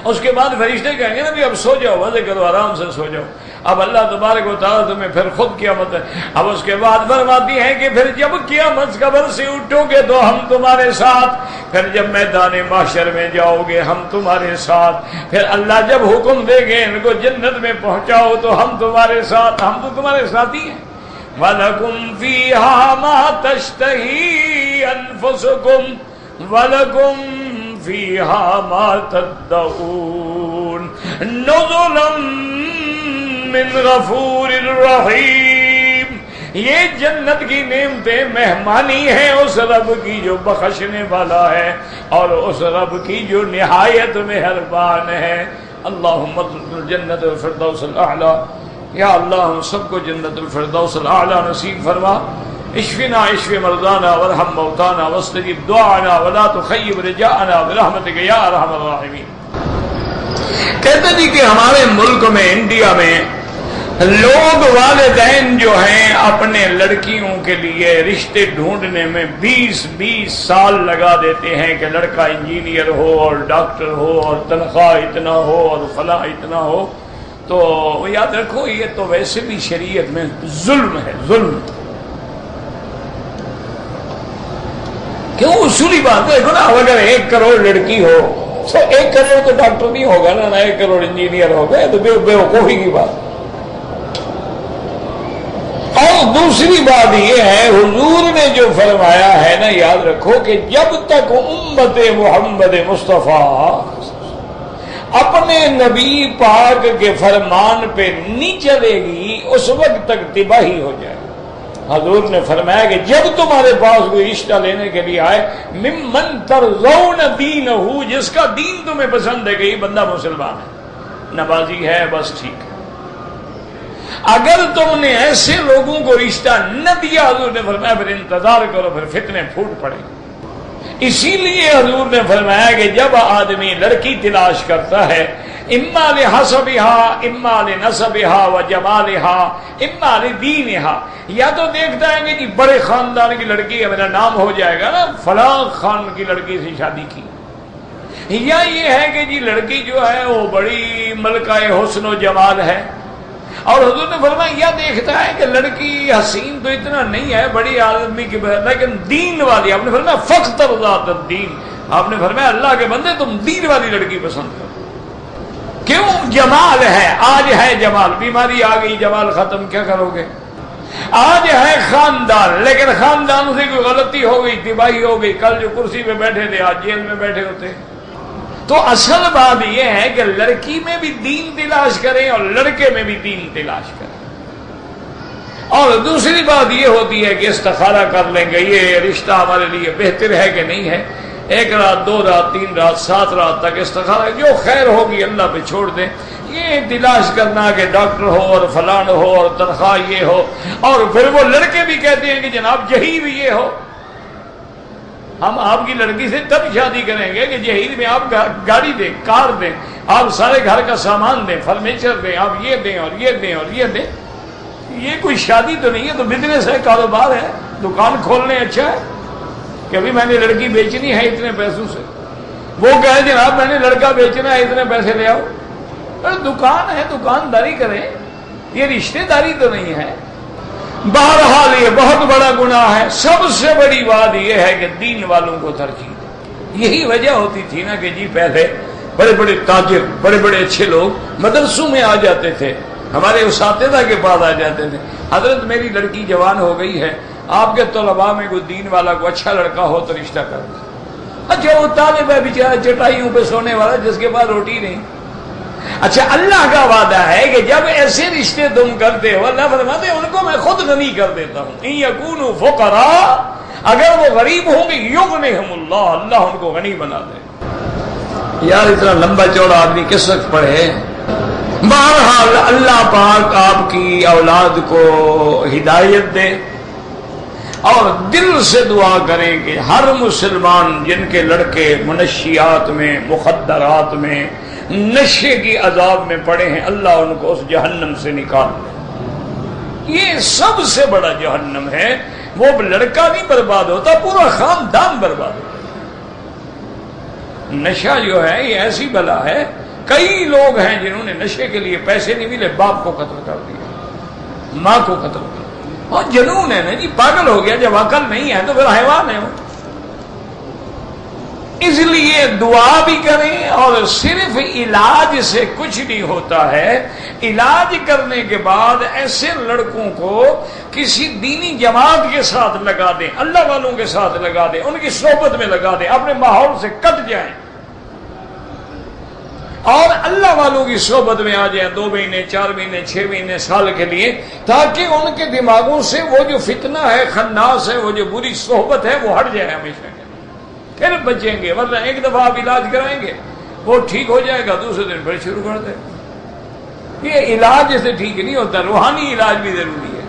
اس کے بعد فرشتے کہیں گے نا بھی اب سو جاؤ، مزے کرو، آرام سے سو جاؤ۔ اب اللہ تبارک و تعالیٰ تمہیں پھر خود قیامت ہے، اب اس کے بعد فرماتی ہے کہ پھر جب قیامت قبر سے اٹھو گے تو ہم تمہارے ساتھ، پھر جب میدان محشر میں جاؤ گے ہم تمہارے ساتھ، پھر اللہ جب حکم دے گے ان کو جنت میں پہنچاؤ تو ہم تمہارے ساتھ، ہم تو تمہارے ساتھ ہی ہیں۔ وَلَكُمْ فِيهَا مَا تَشْتَهِي أَنفُسُكُمْ وَلَكُمْ فِيهَا مَا تَدَّعُونَ نُزُلًا مِّن غَفُورٍ رَّحِيمٍ۔ یہ جنت کی نعمتیں مہمانی ہیں اس رب کی جو بخشنے والا ہے اور اس رب کی جو نہایت مہربان ہے۔ اللہم ادخلنا الجنت والفردوس الاعلی، یا اللہ ہم سب کو جنت الفردوس الاعلی نصیب فرما۔ اشفنا اشف مرضانا وارحم موتانا واستجب دعانا ولا تخيب رجاءنا برحمتك یا ارحم الراحمین۔ کہتے جی کہ ہمارے ملک میں انڈیا میں لوگ والدین جو ہیں اپنے لڑکیوں کے لیے رشتے ڈھونڈنے میں 20 سال لگا دیتے ہیں کہ لڑکا انجینئر ہو اور ڈاکٹر ہو اور تنخواہ اتنا ہو اور فلاں اتنا ہو۔ تو یاد رکھو یہ تو ویسے بھی شریعت میں ظلم ہے، ظلم۔ کیوں؟ اصولی بات ہے، دیکھو نا، اگر 1 کروڑ لڑکی ہو تو 1 کروڑ تو ڈاکٹر نہیں ہوگا نا، 1 کروڑ انجینئر ہوگا، تو بیوقوفی کی بات۔ اور دوسری بات یہ ہے حضور نے جو فرمایا ہے نا، یاد رکھو کہ جب تک امت محمد مصطفیٰ اپنے نبی پاک کے فرمان پہ نہیں چلے گی اس وقت تک تباہی ہو جائے گی۔ حضور نے فرمایا کہ جب تمہارے پاس کوئی رشتہ لینے کے لیے آئے، ممن ترضون دینہ، جس کا دین تمہیں پسند ہے کہ یہ بندہ مسلمان ہے، نمازی ہے، بس ٹھیک ہے۔ اگر تم نے ایسے لوگوں کو رشتہ نہ دیا، حضور نے فرمایا پھر انتظار کرو، پھر فتنے پھوٹ پڑے۔ اسی لیے حضور نے فرمایا کہ جب آدمی لڑکی تلاش کرتا ہے، اما لحسبها اما لنسبها وجمالها اما لدینها، یا تو دیکھتا ہے کہ جی بڑے خاندان کی لڑکی ہے، میرا نام ہو جائے گا نا، فلاں خان کی لڑکی سے شادی کی، یا یہ ہے کہ جی لڑکی جو ہے وہ بڑی ملکہ حسن و جمال ہے، اور حضور نے فرمایا یا دیکھتا ہے کہ لڑکی حسین تو اتنا نہیں ہے، بڑی آدمی کی لیکن دین والی، آپ نے فرمایا فاختر ذات الدین، آپ نے فرمایا اللہ کے بندے تم دین والی لڑکی پسند کرو۔ کیوں؟ جمال ہے، آج ہے جمال، بیماری آ گئی جمال ختم، کیا کرو گے؟ آج ہے خاندان، لیکن خاندان سے کوئی غلطی ہو گئی، تباہی ہو گئی، کل جو کرسی پہ بیٹھے تھے آج جیل میں بیٹھے ہوتے۔ تو اصل بات یہ ہے کہ لڑکی میں بھی دین تلاش کریں اور لڑکے میں بھی دین تلاش کریں۔ اور دوسری بات یہ ہوتی ہے کہ استخارہ کر لیں گے یہ رشتہ ہمارے لیے بہتر ہے کہ نہیں ہے، 1 رات 2 رات 3 رات 7 رات تک استخارہ، جو خیر ہوگی اللہ پہ چھوڑ دیں۔ یہ تلاش کرنا کہ ڈاکٹر ہو اور فلان ہو اور تنخواہ یہ ہو، اور پھر وہ لڑکے بھی کہتے ہیں کہ جناب جہیز یہ ہو، ہم آپ کی لڑکی سے تب شادی کریں گے کہ جہیز میں آپ گاڑی دیں، کار دیں، آپ سارے گھر کا سامان دیں، فرنیچر دیں، آپ یہ دیں اور یہ دیں اور یہ دیں۔ یہ کوئی شادی تو نہیں ہے، تو بزنس ہے، کاروبار ہے، دکان کھولنے اچھا ہے کہ ابھی میں نے لڑکی بیچنی ہے اتنے پیسوں سے، وہ کہے جناب میں نے لڑکا بیچنا ہے اتنے پیسے لے آؤ۔ دکان ہے، دکانداری کریں، یہ رشتہ داری تو نہیں ہے۔ بہرحال یہ بہت بڑا گناہ ہے۔ سب سے بڑی بات یہ ہے کہ دین والوں کو ترجیح دیں۔ یہی وجہ ہوتی تھی نا کہ جی پہلے بڑے بڑے تاجر، بڑے بڑے اچھے لوگ مدرسوں میں آ جاتے تھے، ہمارے اساتذہ کے پاس آ جاتے تھے، حضرت میری لڑکی جوان ہو گئی ہے، آپ کے طلباء میں کوئی دین والا کوئی اچھا لڑکا ہو تو رشتہ کر دیں۔ اچھا وہ طالب ہے بیچارہ چٹائیوں پہ سونے والا جس کے پاس روٹی نہیں۔ اچھا اللہ کا وعدہ ہے کہ جب ایسے رشتے تم کرتے ہو، اللہ فرماتے ہیں ان کو میں خود غنی کر دیتا ہوں۔ ان یکونوا فقراء، اگر وہ غریب ہوں گے یغنیہم اللہ، اللہ ان کو غنی بنا دے۔ یار اتنا لمبا چوڑا آدمی کس وقت پڑھے؟ بہرحال اللہ پاک آپ کی اولاد کو ہدایت دے، اور دل سے دعا کریں کہ ہر مسلمان جن کے لڑکے منشیات میں، مخدرات میں، نشے کی عذاب میں پڑے ہیں، اللہ ان کو اس جہنم سے نکال دے۔ یہ سب سے بڑا جہنم ہے۔ وہ لڑکا نہیں برباد ہوتا، پورا خاندان برباد ہوتا۔ نشہ جو ہے یہ ایسی بلا ہے کئی لوگ ہیں جنہوں نے نشے کے لیے پیسے نہیں ملے باپ کو قتل کر دیا، ماں کو قتل کر دیا، اور جنون ہے نا جی، پاگل ہو گیا، جب عقل نہیں ہے تو پھر حیوان ہے وہ۔ اس لیے دعا بھی کریں، اور صرف علاج سے کچھ نہیں ہوتا ہے۔ علاج کرنے کے بعد ایسے لڑکوں کو کسی دینی جماعت کے ساتھ لگا دیں، اللہ والوں کے ساتھ لگا دیں، ان کی صحبت میں لگا دیں، اپنے ماحول سے کٹ جائیں اور اللہ والوں کی صحبت میں آ جائیں 2 مہینے 4 مہینے 6 مہینے سال کے لیے، تاکہ ان کے دماغوں سے وہ جو فتنہ ہے، خناس ہے، وہ جو بری صحبت ہے وہ ہٹ جائے ہمیشہ کے، پھر بچیں گے۔ ورنہ ایک دفعہ آپ علاج کرائیں گے وہ ٹھیک ہو جائے گا، دوسرے دن پھر شروع کر دیں۔ یہ علاج سے ٹھیک نہیں ہوتا، روحانی علاج بھی ضروری ہے۔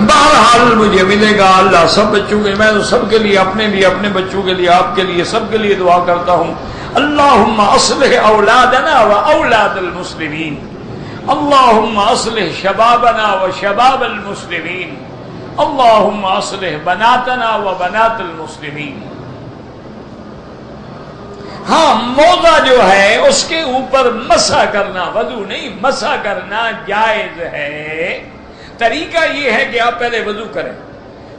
بہرحال مجھے ملے گا، اللہ سب بچوں کے، میں سب کے لیے، اپنے لیے، اپنے بچوں کے لیے، آپ کے لیے، سب کے لیے دعا کرتا ہوں۔ اللہم اصلح اولادنا و اولاد المسلمین، اللہم اصلح شبابنا و شباب المسلمین، اللہم اصلح بناتنا و بنات المسلمین۔ ہاں، موزہ جو ہے اس کے اوپر مسح کرنا، وضو نہیں، مسح کرنا جائز ہے۔ طریقہ یہ ہے کہ آپ پہلے وضو کریں،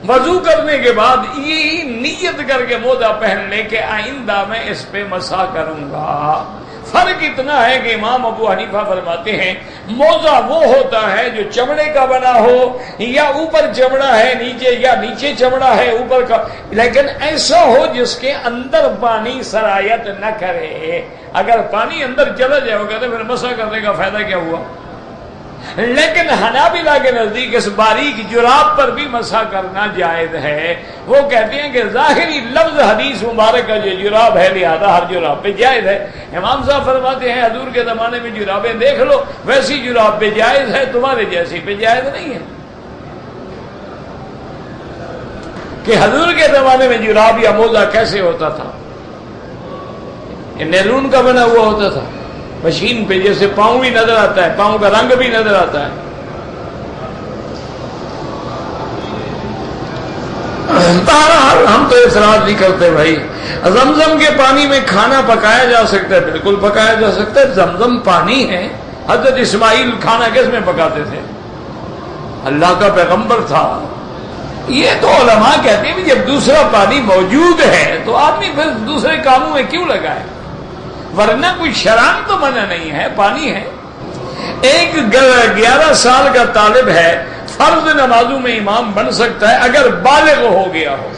وضو کرنے کے بعد یہی نیت کر کے موزہ پہن لیں کہ آئندہ میں اس پہ مسح کروں گا۔ فرق اتنا ہے کہ امام ابو حنیفہ فرماتے ہیں موزہ وہ ہوتا ہے جو چمڑے کا بنا ہو، یا اوپر چمڑا ہے نیچے، یا نیچے چمڑا ہے اوپر کا، لیکن ایسا ہو جس کے اندر پانی سرایت نہ کرے۔ اگر پانی اندر چلا جائے گا تو پھر مسح کرنے کا فائدہ کیا ہوا؟ لیکن حنابلہ کے نزدیک اس باریک جراب پر بھی مسح کرنا جائز ہے۔ وہ کہتے ہیں کہ ظاہری لفظ حدیث مبارک کا جو جراب ہے لہذا ہر جراب پہ جائز ہے۔ امام صاحب فرماتے ہیں حضور کے زمانے میں جرابیں دیکھ لو، ویسی جراب پہ جائز ہے، تمہارے جیسی پہ جائز نہیں ہے۔ کہ حضور کے زمانے میں جراب یا موزہ کیسے ہوتا تھا؟ یہ نیلون کا بنا ہوا ہوتا تھا، مشین پہ، جیسے پاؤں بھی نظر آتا ہے، پاؤں کا رنگ بھی نظر آتا ہے۔ بہرحال ہم تو اعتراض نہیں کرتے بھائی۔ زمزم کے پانی میں کھانا پکایا جا سکتا ہے، بالکل پکایا جا سکتا ہے، زمزم پانی ہے۔ حضرت اسماعیل کھانا کس میں پکاتے تھے؟ اللہ کا پیغمبر تھا۔ یہ تو علماء کہتے ہیں کہ جب دوسرا پانی موجود ہے تو آدمی پھر دوسرے کاموں میں کیوں لگائے؟ ورنہ کوئی شران تو منع نہیں ہے، پانی ہے۔ ایک 11 سال کا طالب ہے، فرض نمازوں میں امام بن سکتا ہے اگر بالغ ہو گیا ہو،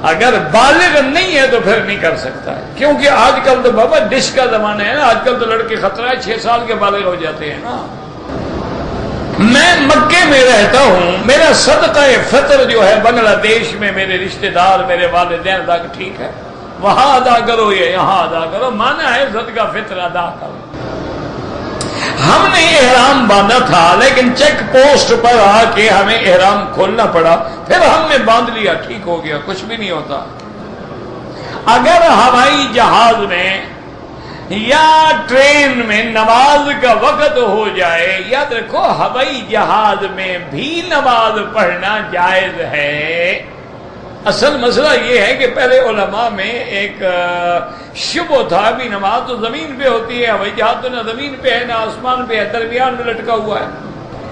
اگر بالغ نہیں ہے تو پھر نہیں کر سکتا ہے، کیونکہ آج کل تو بابا ڈش کا زمانہ ہے نا، آج کل تو لڑکے خطرہ ہے، 6 سال کے بالغ ہو جاتے ہیں نا۔ میں مکے میں رہتا ہوں، میرا صدقہ فطر جو ہے بنگلہ دیش میں میرے رشتہ دار، میرے والدین ادا ٹھیک ہے، وہاں ادا کرو یا یہاں ادا کرو، مانا ہے صدقہ فطر ادا کرو۔ ہم نے احرام باندھا تھا لیکن چیک پوسٹ پر آ کے ہمیں احرام کھولنا پڑا، پھر ہم نے باندھ لیا، ٹھیک ہو گیا، کچھ بھی نہیں ہوتا۔ اگر ہوائی جہاز میں یا ٹرین میں نماز کا وقت ہو جائے، یاد رکھو ہوائی جہاز میں بھی نماز پڑھنا جائز ہے۔ اصل مسئلہ یہ ہے کہ پہلے علماء میں ایک شبہ تھا، بھی نماز تو زمین پہ ہوتی ہے، ہوائی جہاز تو نہ زمین پہ ہے نہ آسمان پہ ہے، درمیان میں لٹکا ہوا ہے،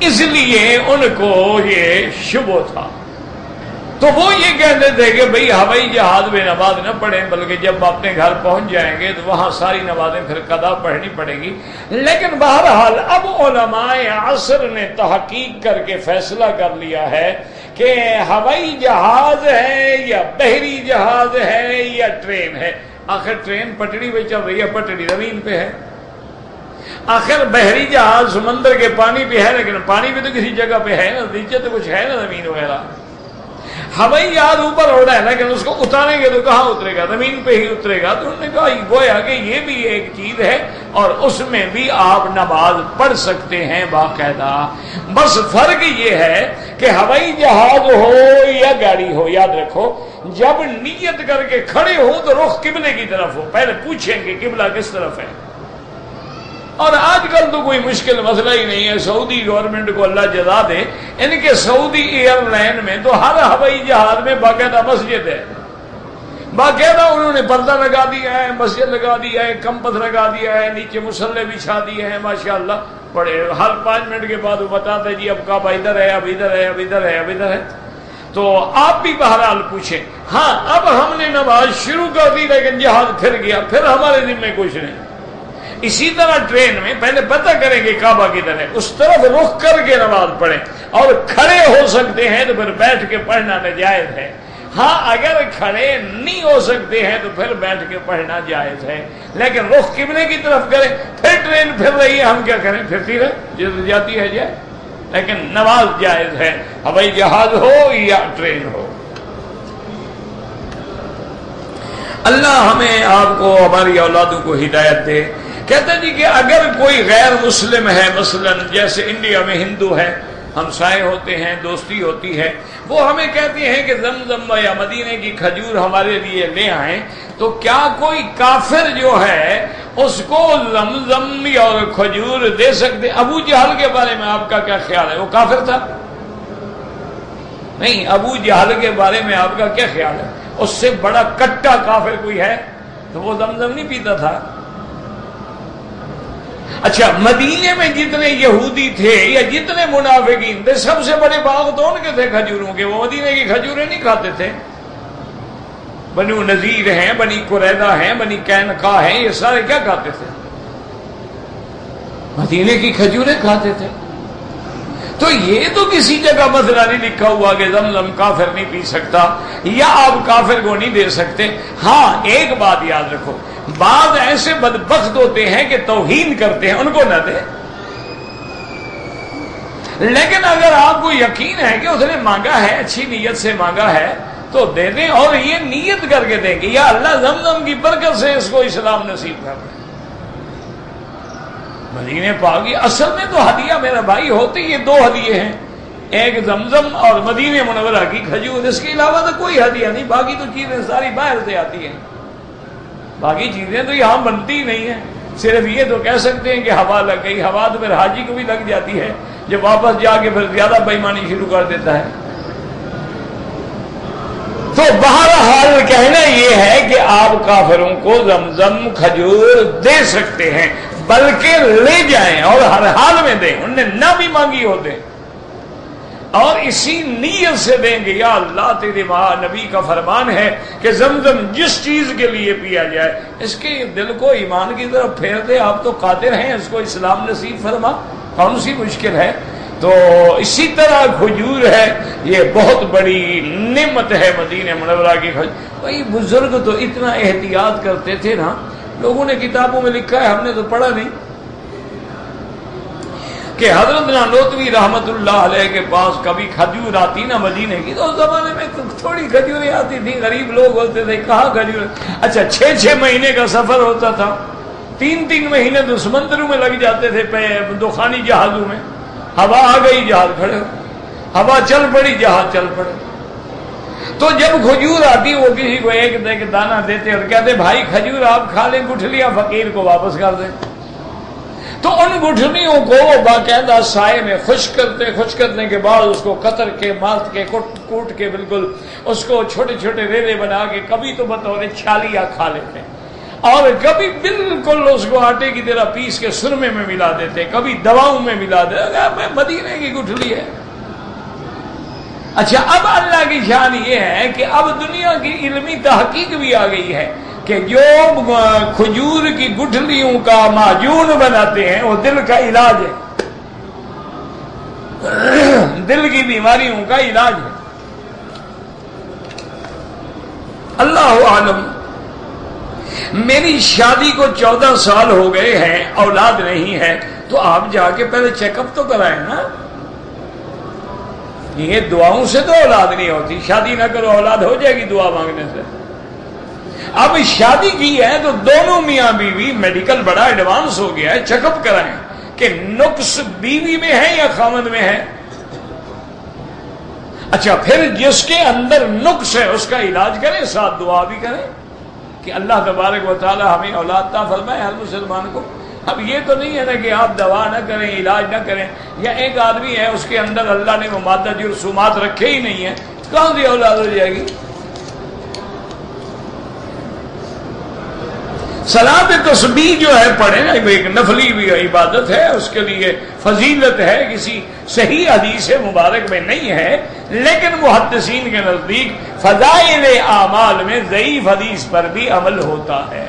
اس لیے ان کو یہ شبہ تھا۔ تو وہ یہ کہتے تھے کہ بھئی ہوائی جہاز میں نماز نہ پڑھیں، بلکہ جب اپنے گھر پہنچ جائیں گے تو وہاں ساری نمازیں پھر قضا پڑھنی پڑے گی۔ لیکن بہرحال اب علماء عصر نے تحقیق کر کے فیصلہ کر لیا ہے کہ ہوائی جہاز ہے یا بحری جہاز ہے یا ٹرین ہے، آخر ٹرین پٹڑی پہ چل رہی ہے، پٹڑی زمین پہ ہے، آخر بحری جہاز سمندر کے پانی پہ ہے لیکن پانی بھی تو کسی جگہ پہ ہے نا، نیچے تو کچھ ہے نا زمین وغیرہ۔ ہوائی جہاز اوپر اڑا ہے لیکن اس کو اتاریں گے تو کہاں اترے گا؟ زمین پہ ہی اترے گا۔ تو انہوں نے کہا گویا کہ یہ بھی ایک چیز ہے اور اس میں بھی آپ نماز پڑھ سکتے ہیں باقاعدہ، بس فرق یہ ہے کہ ہوائی جہاز ہو یا گاڑی ہو، یاد رکھو جب نیت کر کے کھڑے ہو تو رخ قبلے کی طرف ہو، پہلے پوچھیں گے قبلہ کس طرف ہے، اور آج کل تو کوئی مشکل مسئلہ ہی نہیں ہے. سعودی گورنمنٹ کو اللہ جزا دے، ان کے سعودی ایئر لائن میں تو ہر ہوائی جہاز میں باقاعدہ مسجد ہے. باقاعدہ انہوں نے پردہ لگا دیا ہے، مسجد لگا دیا ہے، کمپس لگا دیا ہے، نیچے مصلے بچھا دیے ہیں. ماشاءاللہ بڑے ہر 5 منٹ کے بعد وہ بتاتا ہے جی اب کعبہ ادھر ہے، اب ادھر ہے، اب ادھر ہے، اب ادھر ہے. تو آپ بھی بہرحال پوچھیں. ہاں اب ہم نے نماز شروع کر دی لیکن جہاز پھر گیا، پھر ہمارے دل میں کچھ نہیں. اسی طرح ٹرین میں پہلے پتہ کریں گے کعبہ کدھر ہے، اس طرف رخ کر کے نماز پڑھیں، اور کھڑے ہو سکتے ہیں تو پھر بیٹھ کے پڑھنا ناجائز ہے. ہاں اگر کھڑے نہیں ہو سکتے ہیں تو پھر بیٹھ کے پڑھنا جائز ہے، لیکن رخ قبلے کی طرف کریں. پھر ٹرین پھر رہی ہے، ہم کیا کریں، پھرتی رہے، جس جاتی ہے جائے، لیکن نماز جائز ہے، ہوائی جہاز ہو یا ٹرین ہو. اللہ ہمیں آپ کو ہماری اولادوں کو ہدایت دے. کہتے جی کہ اگر کوئی غیر مسلم ہے، مثلا جیسے انڈیا میں ہندو ہے، ہمسائے ہوتے ہیں، دوستی ہوتی ہے، وہ ہمیں کہتے ہیں کہ زمزم یا مدینے کی کھجور ہمارے لیے لے آئیں، تو کیا کوئی کافر جو ہے اس کو زمزم اور کھجور دے سکتے؟ ابو جہل کے بارے میں آپ کا کیا خیال ہے؟ وہ کافر تھا؟ نہیں. ابو جہل کے بارے میں آپ کا کیا خیال ہے؟ اس سے بڑا کٹا کافر کوئی ہے تو وہ زمزم نہیں پیتا تھا. اچھا مدینے میں جتنے یہودی تھے یا جتنے منافقین تھے، سب سے بڑے باغ تو ان کے تھے کھجوروں کے، وہ مدینے کی کھجوریں نہیں کھاتے تھے. بنو نذیر ہیں، بنی قریظہ ہیں، بنی قینقاع ہیں، یہ سارے کیا کھاتے تھے؟ مدینے کی کھجوریں کھاتے تھے. تو یہ تو کسی جگہ مسئلہ نہیں لکھا ہوا کہ زمزم کافر نہیں پی سکتا یا آپ کافر کو نہیں دے سکتے. ہاں ایک بات یاد رکھو، بعض ایسے بدبخت ہوتے ہیں کہ توہین کرتے ہیں، ان کو نہ دے. لیکن اگر آپ کو یقین ہے کہ اس نے مانگا ہے، اچھی نیت سے مانگا ہے تو دے دیں، اور یہ نیت کر کے دیں کہ یا اللہ زمزم کی برکت سے اس کو اسلام نصیب کر دے. مدینے پاک کی اصل میں تو ہدیہ میرا بھائی ہوتے یہ 2 ہدیے ہیں، ایک زمزم اور مدینے منورہ کی کھجور. اس کے علاوہ تو کوئی ہدیہ نہیں. باقی تو چیزیں ساری باہر سے آتی ہیں، باقی چیزیں تو یہاں بنتی ہی نہیں ہیں. صرف یہ تو کہہ سکتے ہیں کہ ہوا لگ گئی. ہوا تو پھر حاجی کو بھی لگ جاتی ہے، جب واپس جا کے پھر زیادہ بےایمانی شروع کر دیتا ہے. تو بہرحال کہنا یہ ہے کہ آپ کافروں کو زمزم کھجور دے سکتے ہیں، بلکہ لے جائیں اور ہر حال میں دیں. انہوں نے نہ بھی مانگی ہو دیں، اور اسی نیت سے دیں گے یا اللہ تیرے نبی کا فرمان ہے کہ زمزم جس چیز کے لیے پیا جائے اس کے دل کو ایمان کی طرف پھیر دے. آپ تو قادر ہیں، اس کو اسلام نصیب فرما، کون سی مشکل ہے. تو اسی طرح کھجور ہے، یہ بہت بڑی نعمت ہے مدینہ منورہ کی کھجور. بھائی بزرگ تو اتنا احتیاط کرتے تھے نا، لوگوں نے کتابوں میں لکھا ہے، ہم نے تو پڑھا نہیں، کہ حضرت نانوتوی رحمت اللہ علیہ کے پاس کبھی کھجور آتی نا مدینے کی، تو اس زمانے میں تھوڑی کھجوریں آتی تھی، غریب لوگ ہوتے تھے، کہاں کھجور. اچھا 6 مہینے کا سفر ہوتا تھا، 3 مہینے تو سمندروں میں لگ جاتے تھے، دخانی جہازوں میں. ہوا آ گئی جہاز کھڑے ہو، ہوا چل پڑی جہاز چل پڑے. تو جب کھجور آتی وہ کسی کو ایک دانہ دیتے اور کہتے بھائی کھجور آپ کھا لیں، گٹھلیاں فقیر کو واپس کر دیں. تو ان گٹھلیوں کو وہ باقاعدہ سائے میں خشک کرنے کے بعد اس کو قطر کے مارت کے کوٹ کے بالکل اس کو چھوٹے چھوٹے ریلے بنا کے کبھی تو بطور چھالیاں کھا لیتے، اور کبھی بالکل اس کو آٹے کی طرح پیس کے سرمے میں ملا دیتے، کبھی دواؤں میں ملا دیتے. مدینے کی گٹھلی ہے. اچھا اب اللہ کی شان یہ ہے کہ اب دنیا کی علمی تحقیق بھی آ گئی ہے کہ جو کھجور کی گٹھلیوں کا معجون بناتے ہیں وہ دل کا علاج ہے، دل کی بیماریوں کا علاج ہے. اللہ عالم. میری شادی کو 14 سال ہو گئے ہیں، اولاد نہیں ہے، تو آپ جا کے پہلے چیک اپ تو کرائیں نا. یہ دعاؤں سے تو اولاد نہیں ہوتی. شادی نہ کرو اولاد ہو جائے گی دعا مانگنے سے. اب شادی کی ہے تو دونوں میاں بیوی، میڈیکل بڑا ایڈوانس ہو گیا ہے، چیک اپ کرائیں کہ نقص بیوی میں ہے یا خامد میں ہے. اچھا پھر جس کے اندر نقص ہے اس کا علاج کریں، ساتھ دعا بھی کریں کہ اللہ تبارک و تعالی ہمیں اولاد عطا فرمائے ہر مسلمان کو. اب یہ تو نہیں ہے نا کہ آپ دوا نہ کریں، علاج نہ کریں، یا ایک آدمی ہے اس کے اندر اللہ نے وہ مادہ جو رسومات رکھے ہی نہیں ہیں، کہاں سے اولاد ہو جائے گی؟ صلاۃ تسبیح جو ہے پڑھیں، ایک نفلی بھی عبادت ہے، اس کے لیے فضیلت ہے، کسی صحیح حدیث مبارک میں نہیں ہے، لیکن محدثین کے نزدیک فضائل اعمال میں ضعیف حدیث پر بھی عمل ہوتا ہے،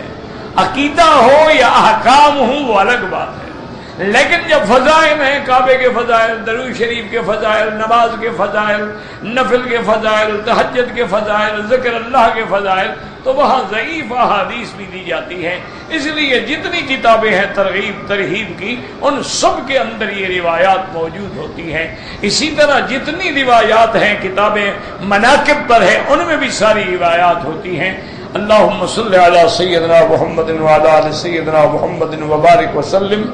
عقیدہ ہو یا احکام ہو وہ الگ بات ہے، لیکن جب فضائل ہیں، کعبے کے فضائل، درود شریف کے فضائل، نماز کے فضائل، نفل کے فضائل، تہجد کے فضائل، ذکر اللہ کے فضائل، تو وہاں ضعیف احادیث بھی دی جاتی ہیں۔ اس لیے جتنی کتابیں ہیں ترغیب ترہیب کی، ان سب کے اندر یہ روایات موجود ہوتی ہیں۔ اسی طرح جتنی روایات ہیں کتابیں مناقب پر ہیں، ان میں بھی ساری روایات ہوتی ہیں۔ اللہم صلی علی سیدنا محمد وعلی آل سیدنا محمد وبارک وسلم۔